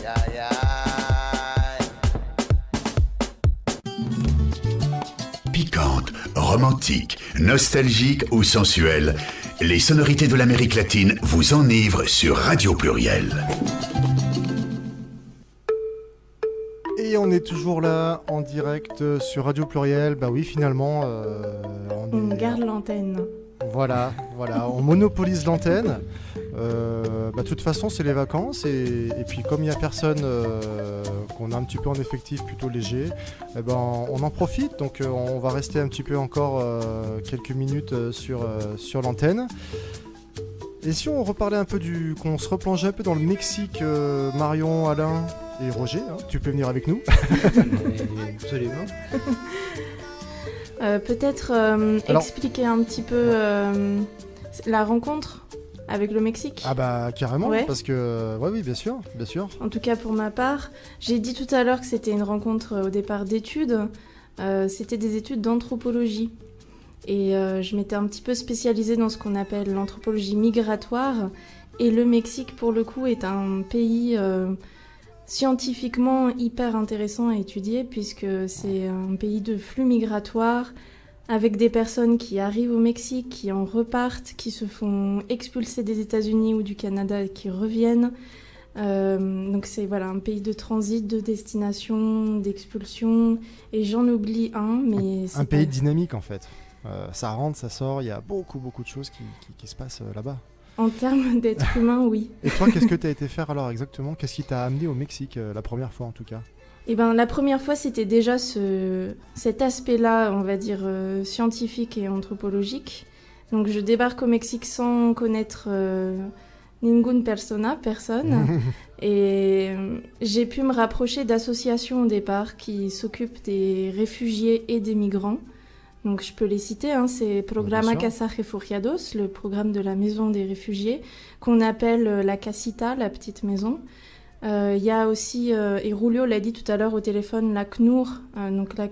Speaker 11: ay, ay.
Speaker 1: Piquante, romantique, nostalgique ou sensuelle, les sonorités de l'Amérique latine vous enivrent sur Radio Pluriel.
Speaker 2: Et on est toujours là en direct sur Radio Pluriel. Bah oui, finalement,
Speaker 3: on garde l'antenne.
Speaker 2: Voilà, on monopolise l'antenne. De toute façon, c'est les vacances et puis comme il n'y a personne, qu'on a un petit peu en effectif plutôt léger, on en profite. Donc on va rester un petit peu encore quelques minutes sur l'antenne. Et si on reparlait un peu qu'on se replongeait un peu dans le Mexique, Marion, Alain et Roger, hein, tu peux venir avec nous.
Speaker 8: Absolument.
Speaker 3: Peut-être expliquer un petit peu la rencontre avec le Mexique.
Speaker 2: Ah bah carrément,
Speaker 3: ouais.
Speaker 2: Parce que oui, bien sûr.
Speaker 3: En tout cas pour ma part, j'ai dit tout à l'heure que c'était une rencontre au départ d'études. C'était des études d'anthropologie. Et je m'étais un petit peu spécialisée dans ce qu'on appelle l'anthropologie migratoire. Et le Mexique, pour le coup, est un pays scientifiquement hyper intéressant à étudier, puisque c'est un pays de flux migratoires, avec des personnes qui arrivent au Mexique, qui en repartent, qui se font expulser des États-Unis ou du Canada et qui reviennent. Donc c'est un pays de transit, de destination, d'expulsion. Et j'en oublie un, mais
Speaker 2: un pays dynamique en fait. Ça rentre, ça sort, il y a beaucoup de choses qui se passent là-bas.
Speaker 3: En termes d'être humain, oui.
Speaker 2: Et toi, qu'est-ce que tu as été faire alors exactement ? Qu'est-ce qui t'a amené au Mexique la première fois en tout cas ?
Speaker 3: La première fois, c'était déjà cet aspect-là, on va dire, scientifique et anthropologique. Donc je débarque au Mexique sans connaître ninguna persona, personne. Et j'ai pu me rapprocher d'associations au départ qui s'occupent des réfugiés et des migrants. Donc je peux les citer, hein, c'est Programa Casa Refugiados, le programme de la maison des réfugiés, qu'on appelle la Casita, la petite maison. Il y a aussi, et Julio l'a dit tout à l'heure au téléphone, la CNUR, donc là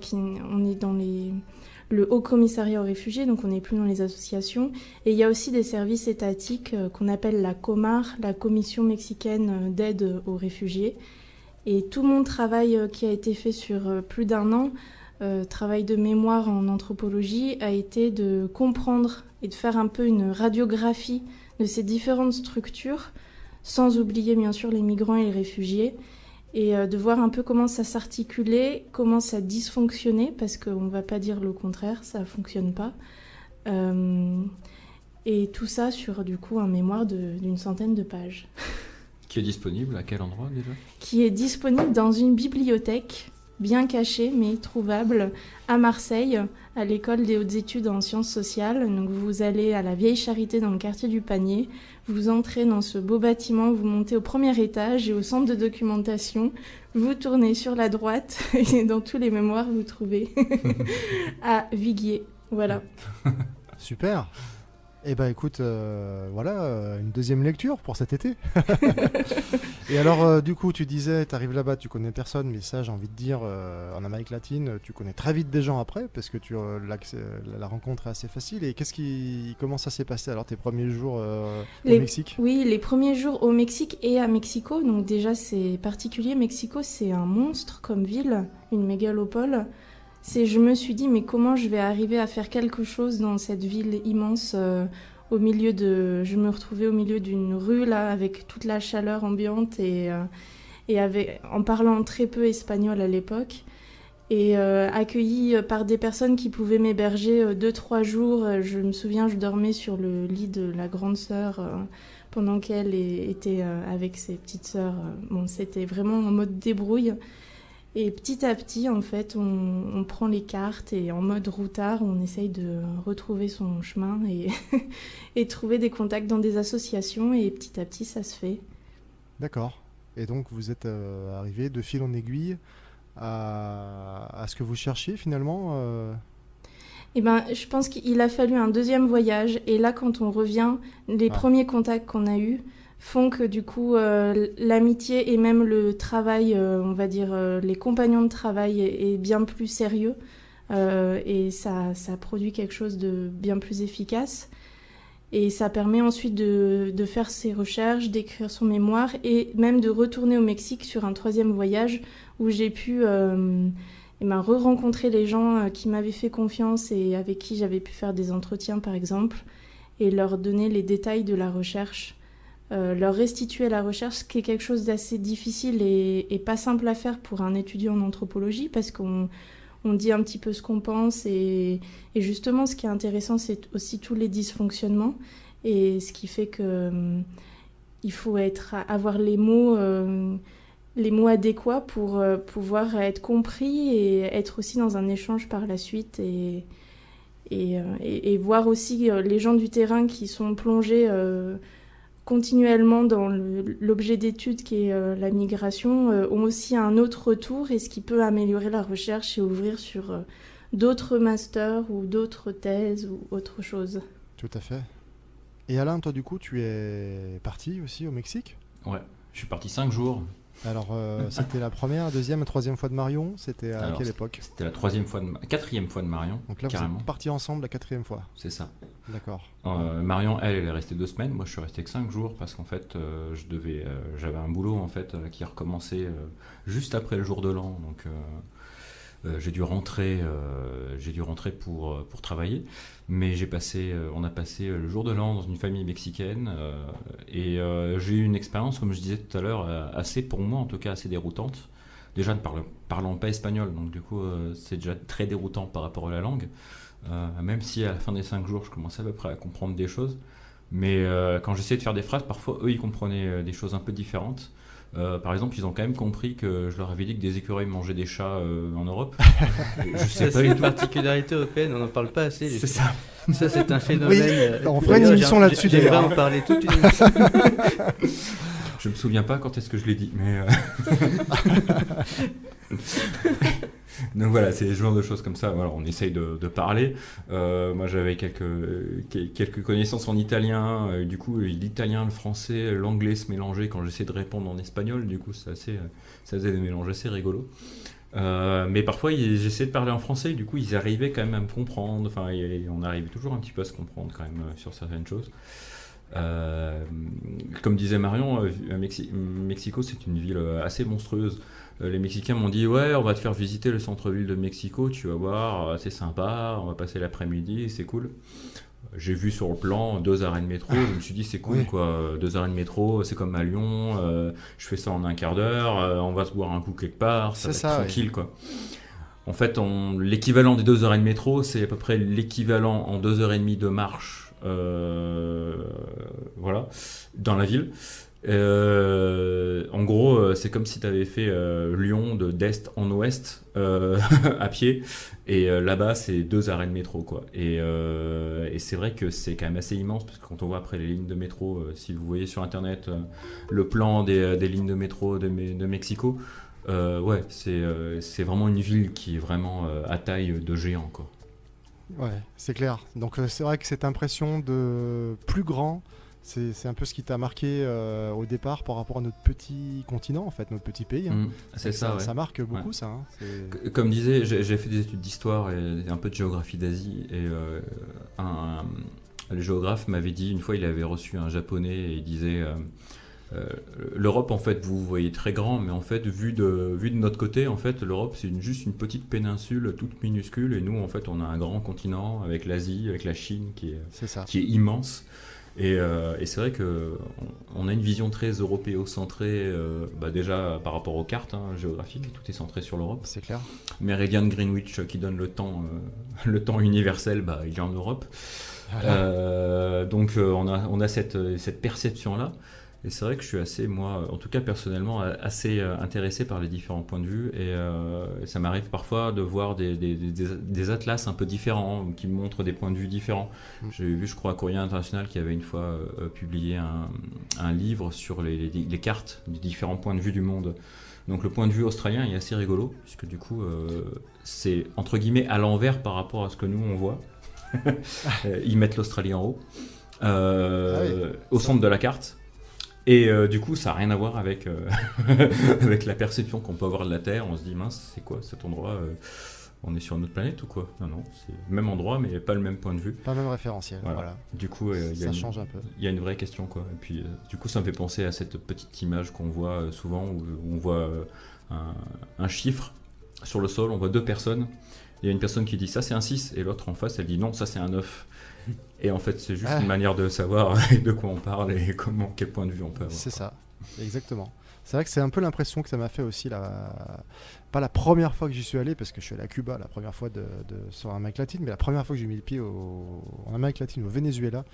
Speaker 3: on est dans le Haut Commissariat aux réfugiés, donc on n'est plus dans les associations. Et il y a aussi des services étatiques qu'on appelle la COMAR, la Commission mexicaine d'aide aux réfugiés. Et tout mon travail qui a été fait sur plus d'1 an, travail de mémoire en anthropologie, a été de comprendre et de faire un peu une radiographie de ces différentes structures, sans oublier bien sûr les migrants et les réfugiés, et de voir un peu comment ça s'articulait, comment ça dysfonctionnait, parce qu'on ne va pas dire le contraire, ça ne fonctionne pas. Et tout ça sur du coup un mémoire d'une centaine de pages.
Speaker 4: Qui est disponible à quel endroit déjà ?
Speaker 3: Qui est disponible dans une bibliothèque, bien cachée mais trouvable, à Marseille, à l'école des hautes études en sciences sociales. Donc vous allez à la Vieille Charité dans le quartier du Panier, vous entrez dans ce beau bâtiment, vous montez au premier étage et au centre de documentation, vous tournez sur la droite et dans tous les mémoires vous trouvez à Viguier. Voilà.
Speaker 2: Super. Eh ben écoute, une deuxième lecture pour cet été. Et alors, du coup, tu disais, tu arrives là-bas, tu connais personne, mais ça, j'ai envie de dire, en Amérique latine, tu connais très vite des gens après, parce que la rencontre est assez facile. Et comment ça s'est passé alors tes premiers jours au Mexique ?
Speaker 3: Oui, les premiers jours au Mexique et à Mexico. Donc déjà, c'est particulier. Mexico, c'est un monstre comme ville, une mégalopole. Je me suis dit, mais comment je vais arriver à faire quelque chose dans cette ville immense je me retrouvais au milieu d'une rue, là, avec toute la chaleur ambiante et en parlant très peu espagnol à l'époque. Et accueillie par des personnes qui pouvaient m'héberger 2-3 jours. Je me souviens, je dormais sur le lit de la grande sœur pendant qu'elle était avec ses petites sœurs. C'était vraiment en mode débrouille. Et petit à petit, en fait, on prend les cartes et en mode routard, on essaye de retrouver son chemin et trouver des contacts dans des associations. Et petit à petit, ça se fait.
Speaker 2: D'accord. Et donc, vous êtes arrivé de fil en aiguille à ce que vous cherchiez finalement
Speaker 3: Je pense qu'il a fallu un deuxième voyage. Et là, quand on revient, les premiers contacts qu'on a eus font que du coup l'amitié et même le travail, on va dire les compagnons de travail est bien plus sérieux et ça produit quelque chose de bien plus efficace. Et ça permet ensuite de faire ses recherches, d'écrire son mémoire et même de retourner au Mexique sur un 3e voyage où j'ai pu re-rencontrer les gens qui m'avaient fait confiance et avec qui j'avais pu faire des entretiens par exemple et leur donner les détails de la recherche, leur restituer la recherche, ce qui est quelque chose d'assez difficile et pas simple à faire pour un étudiant en anthropologie parce qu'on dit un petit peu ce qu'on pense et justement ce qui est intéressant c'est aussi tous les dysfonctionnements et ce qui fait que il faut avoir les mots adéquats pour pouvoir être compris et être aussi dans un échange par la suite et voir aussi les gens du terrain qui sont plongés continuellement dans l'objet d'étude qui est la migration ont aussi un autre retour et ce qui peut améliorer la recherche et ouvrir sur d'autres masters ou d'autres thèses ou autre chose.
Speaker 2: Tout à fait. Et Alain, toi du coup tu es parti aussi au Mexique ?
Speaker 4: Ouais, je suis parti 5 jours.
Speaker 2: Alors c'était la première, deuxième et troisième fois de Marion, c'était à quelle époque ?
Speaker 4: C'était la quatrième fois de Marion.
Speaker 2: Donc là
Speaker 4: carrément.
Speaker 2: Vous êtes partis ensemble la 4e fois.
Speaker 4: C'est ça.
Speaker 2: D'accord.
Speaker 4: Marion, elle est restée 2 semaines. Moi, je suis resté que 5 jours parce qu'en fait, j'avais un boulot en fait qui recommençait juste après le jour de l'an. Donc, j'ai dû rentrer pour travailler. Mais on a passé le jour de l'an dans une famille mexicaine et j'ai eu une expérience, comme je disais tout à l'heure, assez, pour moi en tout cas, assez déroutante. Déjà ne parlant pas espagnol, donc du coup, c'est déjà très déroutant par rapport à la langue. Même si à la fin des 5 jours je commençais à peu près à comprendre des choses mais quand j'essayais de faire des phrases parfois eux ils comprenaient des choses un peu différentes par exemple ils ont quand même compris que je leur avais dit que des écureuils mangeaient des chats en Europe. Je sais pas,
Speaker 8: c'est une particularité européenne, on n'en parle pas assez.
Speaker 4: C'est ça.
Speaker 8: Ça c'est un phénomène.
Speaker 2: Oui, on fera une émission là-dessus
Speaker 8: j'aimerais en parler toute une émission.
Speaker 4: Je me souviens pas quand est-ce que je l'ai dit mais donc voilà, c'est ce genre de choses comme ça. Voilà, on essaye de parler. Moi, j'avais quelques connaissances en italien. Du coup, l'italien, le français, l'anglais se mélangeaient quand j'essayais de répondre en espagnol. Du coup, ça faisait des mélanges assez rigolos. Mais parfois, j'essayais de parler en français. Du coup, ils arrivaient quand même à me comprendre. Enfin, on arrivait toujours un petit peu à se comprendre quand même sur certaines choses. Comme disait Marion, Mexico, c'est une ville assez monstrueuse. Les Mexicains m'ont dit ouais, on va te faire visiter le centre-ville de Mexico, tu vas voir, c'est sympa, on va passer l'après-midi, c'est cool. J'ai vu sur le plan 2 arrêts de métro, je me suis dit c'est cool oui. Quoi, 2 arrêts de métro, c'est comme à Lyon, je fais ça en un quart d'heure, on va se boire un coup quelque part, ça va être tranquille oui. Quoi. En fait, l'équivalent des 2 arrêts de métro, c'est à peu près l'équivalent en 2h30 de marche, voilà, dans la ville. En gros, c'est comme si tu avais fait Lyon d'est en ouest à pied, et là-bas c'est 2 arrêts de métro quoi. Et c'est vrai que c'est quand même assez immense parce que quand on voit après les lignes de métro, si vous voyez sur internet le plan des lignes de métro de Mexico, ouais, c'est vraiment une ville qui est vraiment à taille de géant quoi.
Speaker 2: Ouais, c'est clair. Donc c'est vrai que cette impression de plus grand. C'est un peu ce qui t'a marqué au départ par rapport à notre petit continent, en fait, notre petit pays. Hein.
Speaker 4: C'est ça, ouais.
Speaker 2: Ça marque beaucoup,
Speaker 4: ouais.
Speaker 2: Ça. Hein.
Speaker 4: Comme disait, j'ai fait des études d'histoire et un peu de géographie d'Asie. Et le géographe m'avait dit, une fois, il avait reçu un japonais et il disait l'Europe, en fait, vous voyez très grand, mais en fait, vu de notre côté, en fait, l'Europe, c'est juste une petite péninsule toute minuscule. Et nous, en fait, on a un grand continent avec l'Asie, avec la Chine qui est immense. Et c'est vrai qu'on a une vision très européocentrée, déjà par rapport aux cartes géographiques, tout est centré sur l'Europe.
Speaker 2: C'est clair.
Speaker 4: Méridian de Greenwich qui donne le temps universel, il est en Europe. Voilà. Donc on a cette perception-là. Et c'est vrai que je suis assez, moi, en tout cas personnellement, assez intéressé par les différents points de vue. Et ça m'arrive parfois de voir des atlas un peu différents, qui me montrent des points de vue différents. J'ai vu, je crois, à Courrier International qui avait une fois publié un livre sur les cartes des différents points de vue du monde. Donc le point de vue australien est assez rigolo, puisque du coup, c'est entre guillemets à l'envers par rapport à ce que nous on voit. Ils mettent l'Australie en haut, au centre de la carte. Et du coup, ça n'a rien à voir avec la perception qu'on peut avoir de la Terre. On se dit, mince, c'est quoi cet endroit on est sur une autre planète ou quoi? Non, c'est le même endroit, mais pas le même point de vue.
Speaker 2: Pas le même référentiel, voilà.
Speaker 4: Du coup,
Speaker 2: ça change un peu.
Speaker 4: Il y a une vraie question, quoi. Et puis, du coup, ça me fait penser à cette petite image qu'on voit souvent, où on voit un chiffre sur le sol, on voit 2 personnes. Il y a une personne qui dit ça c'est un 6, et l'autre en face, elle dit non, ça c'est un 9. Et en fait, c'est juste une manière de savoir de quoi on parle et quel point de vue on peut avoir.
Speaker 2: C'est ça, exactement. C'est vrai que c'est un peu l'impression que ça m'a fait aussi, pas la première fois que j'y suis allé, parce que je suis allé à Cuba la première fois sur l'Amérique latine, mais la première fois que j'ai mis le pied en Amérique latine, au Venezuela,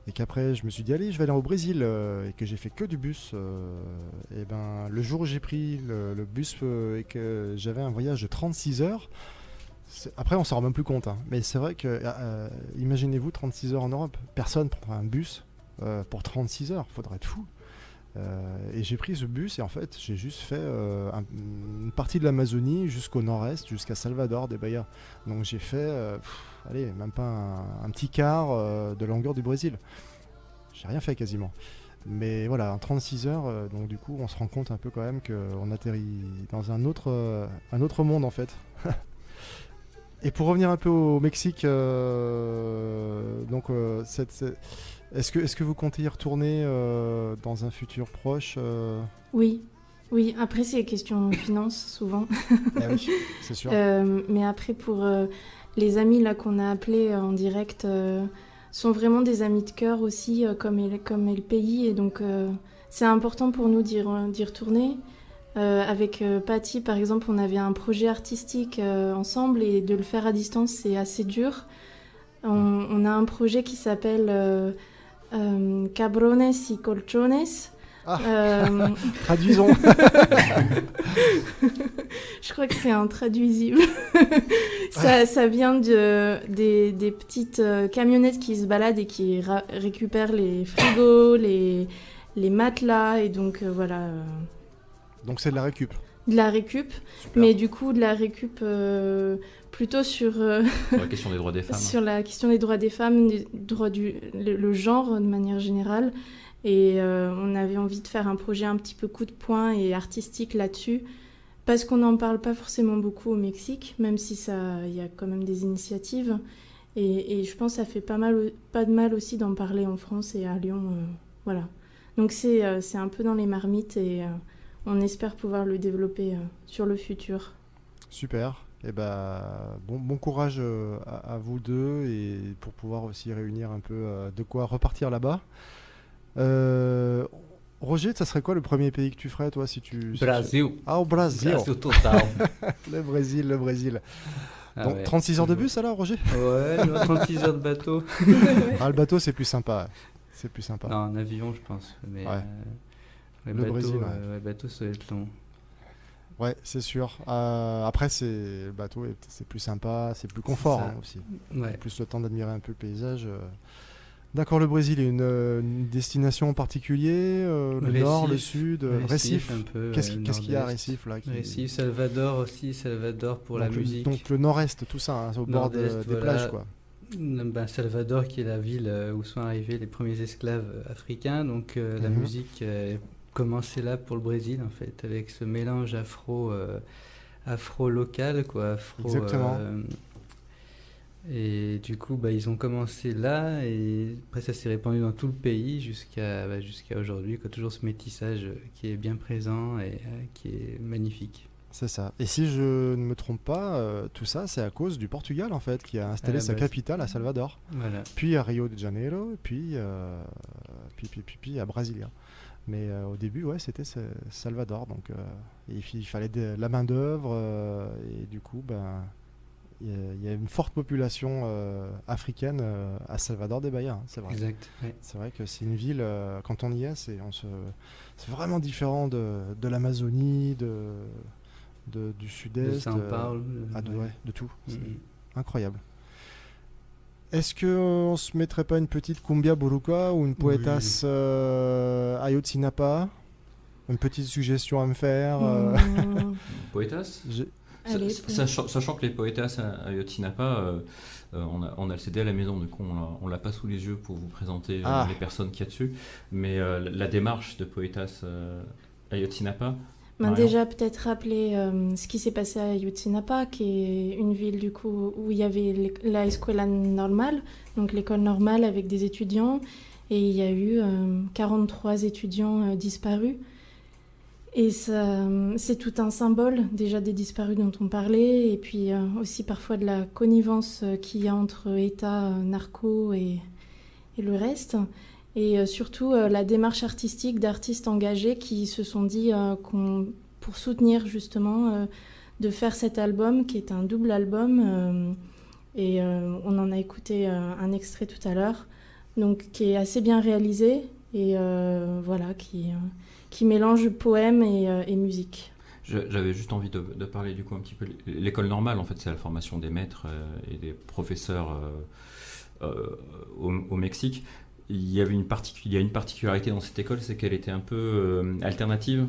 Speaker 2: et qu'après je me suis dit allez, je vais aller au Brésil, et que j'ai fait que du bus. Et ben, le jour où j'ai pris le bus et que j'avais un voyage de 36 heures, après on s'en rend même plus compte, hein. Mais c'est vrai que, imaginez-vous 36 heures en Europe, personne prendra un bus pour 36 heures, faudrait être fou. Et j'ai pris ce bus et en fait j'ai juste fait une partie de l'Amazonie jusqu'au nord-est, jusqu'à Salvador de Bahia. Donc j'ai fait, allez, même pas un petit quart de longueur du Brésil. J'ai rien fait quasiment. Mais voilà, en 36 heures, donc du coup on se rend compte un peu quand même qu'on atterrit dans un autre monde en fait. Et pour revenir un peu au Mexique, est-ce que vous comptez y retourner dans un futur proche
Speaker 3: Oui, après c'est question finance souvent.
Speaker 2: Oui, c'est sûr.
Speaker 3: Mais après pour les amis là qu'on a appelés en direct sont vraiment des amis de cœur aussi, comme est le pays, et donc c'est important pour nous d'y retourner. Avec Patty, par exemple, on avait un projet artistique ensemble, et de le faire à distance, c'est assez dur. On a un projet qui s'appelle Cabrones y Colchones.
Speaker 2: Traduisons.
Speaker 3: Je crois que c'est intraduisible. Ça vient des petites camionnettes qui se baladent et qui récupèrent les frigos, les matelas, et donc voilà.
Speaker 2: Donc c'est de la récup.
Speaker 3: De la récup, super. Mais du coup de la récup plutôt sur
Speaker 4: la question des droits des femmes.
Speaker 3: Sur la question des droits des femmes, le genre de manière générale. Et on avait envie de faire un projet un petit peu coup de poing et artistique là-dessus, parce qu'on n'en parle pas forcément beaucoup au Mexique, même si il y a quand même des initiatives. Et je pense que ça fait pas de mal aussi d'en parler en France et à Lyon. Voilà. Donc c'est un peu dans les marmites, et on espère pouvoir le développer sur le futur. Super.
Speaker 2: Et bon courage à vous deux, et pour pouvoir aussi réunir un peu de quoi repartir là-bas. Roger, ça serait quoi le premier pays que tu ferais, toi, si tu...
Speaker 8: Brésil.
Speaker 2: Ah, au Brésil.
Speaker 8: Brésil total.
Speaker 2: Le Brésil.
Speaker 8: Ah
Speaker 2: donc,
Speaker 8: ouais.
Speaker 2: 36 heures de bus, alors, Roger?
Speaker 8: Ouais, 36 heures de bateau.
Speaker 2: Le bateau, c'est plus sympa.
Speaker 8: Non, en avion, je pense. Mais
Speaker 2: ouais.
Speaker 8: Le
Speaker 2: bateau,
Speaker 8: Brésil, ouais, bateau, ça va être long.
Speaker 2: Ouais, c'est sûr. Après, le bateau, c'est plus sympa, c'est plus confort aussi.
Speaker 8: Ouais.
Speaker 2: Plus le temps d'admirer un peu le paysage. D'accord, le Brésil est une destination en particulier, le
Speaker 8: Recife,
Speaker 2: nord, le sud, Recife.
Speaker 8: Un peu,
Speaker 2: Qu'est-ce qu'il y a à Recife là
Speaker 8: Recife, Salvador aussi, Salvador pour la musique.
Speaker 2: Donc le nord-est, tout ça, hein, au bord des plages, quoi.
Speaker 8: Salvador, qui est la ville où sont arrivés les premiers esclaves africains, donc la musique commençait là pour le Brésil en fait, avec ce mélange afro-local, quoi.
Speaker 2: Exactement.
Speaker 8: Et du coup, ils ont commencé là, et après ça s'est répandu dans tout le pays jusqu'à aujourd'hui, quoi. Toujours ce métissage qui est bien présent et qui est magnifique.
Speaker 2: C'est ça. Et si je ne me trompe pas, tout ça, c'est à cause du Portugal, en fait, qui a installé sa capitale à Salvador.
Speaker 8: Voilà.
Speaker 2: Puis à Rio de Janeiro, puis à Brasilia. Mais au début, ouais, c'était Salvador. Donc, il fallait de la main-d'œuvre, et du coup, il y a une forte population africaine à Salvador de Bahia, hein, c'est vrai.
Speaker 8: Exact. Ouais.
Speaker 2: C'est vrai que c'est une ville, quand on y est, c'est vraiment différent de l'Amazonie, du sud-est,
Speaker 8: de São Paulo,
Speaker 2: de tout. C'est incroyable. Est-ce qu'on se mettrait pas une petite cumbia buruca ou une poetas Ayotzinapa? Une petite suggestion à me faire
Speaker 4: Poetas
Speaker 3: Allez,
Speaker 4: sachant que les poétas à Ayotzinapa, on a le CD à la maison, du coup on l'a pas sous les yeux pour vous présenter les personnes qu'il y a dessus, mais la démarche de poétas Ayotzinapa,
Speaker 3: Déjà, peut-être rappeler ce qui s'est passé à Ayotzinapa, qui est une ville du coup où il y avait la Escuela Normal, donc l'école normale avec des étudiants, et il y a eu 43 étudiants disparus. Et ça, c'est tout un symbole déjà des disparus dont on parlait, et puis aussi parfois de la connivence qu'il y a entre État, narco et le reste. Et surtout la démarche artistique d'artistes engagés qui se sont dit pour soutenir justement de faire cet album qui est un double album et on en a écouté un extrait tout à l'heure, donc qui est assez bien réalisé et voilà, qui mélange poème et musique.
Speaker 4: J'avais juste envie de parler du coup un petit peu. L'école normale, en fait, c'est la formation des maîtres et des professeurs au Mexique. Il y a une particularité dans cette école, c'est qu'elle était un peu alternative,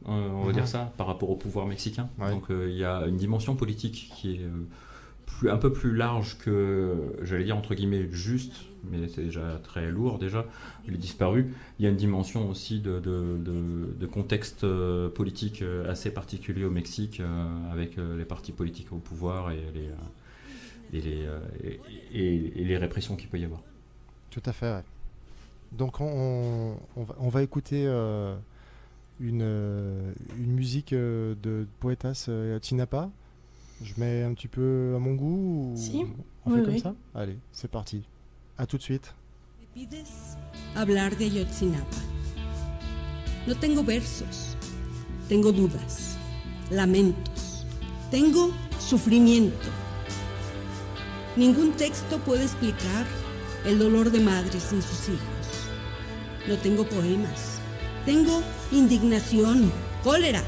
Speaker 4: on va dire ça, par rapport au pouvoir mexicain. Ouais. Donc il y a une dimension politique qui est un peu plus large que, j'allais dire entre guillemets, juste, mais c'est déjà très lourd déjà, les disparus. Il y a une dimension aussi de contexte politique assez particulier au Mexique, avec les partis politiques au pouvoir et les répressions qu'il peut y avoir.
Speaker 2: Tout à fait, ouais. Donc on va écouter une musique de Poetas Ayotzinapa. Je mets un petit peu à mon goût ou
Speaker 3: si.
Speaker 2: On fait comme ça. Allez, c'est parti. À tout de suite.
Speaker 12: Me pides hablar de Ayotzinapa. No tengo versos, tengo dudas, lamentos, tengo sufrimiento. Ningún texto puede explicar el dolor de madres sin sus hijos. No tengo poemas, tengo indignación, cólera,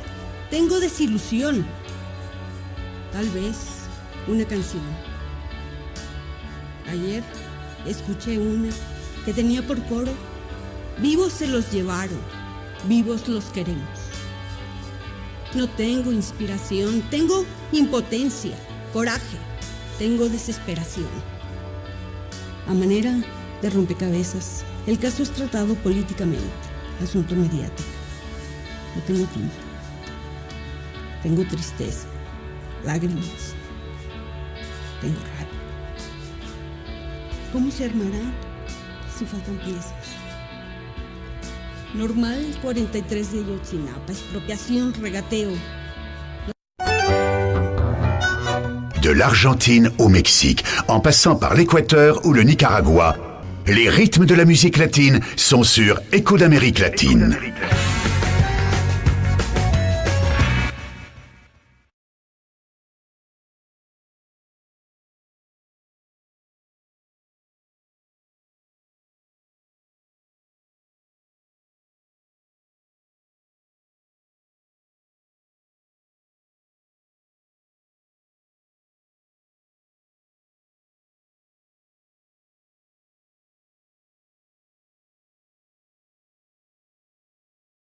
Speaker 12: tengo desilusión. Tal vez una canción. Ayer escuché una que tenía por coro: vivos se los llevaron, vivos los queremos. No tengo inspiración, tengo impotencia, coraje, tengo desesperación. A manera de rompecabezas, el caso es tratado políticamente, asunto mediático. No tengo tinta, tengo tristeza, lágrimas, tengo rabia. ¿Cómo se armará si faltan piezas? Normal 43 de Ayotzinapa, expropiación, regateo.
Speaker 1: De l'Argentine au Mexique, en passant par l'Équateur ou le Nicaragua, les rythmes de la musique latine sont sur Écho d'Amérique latine.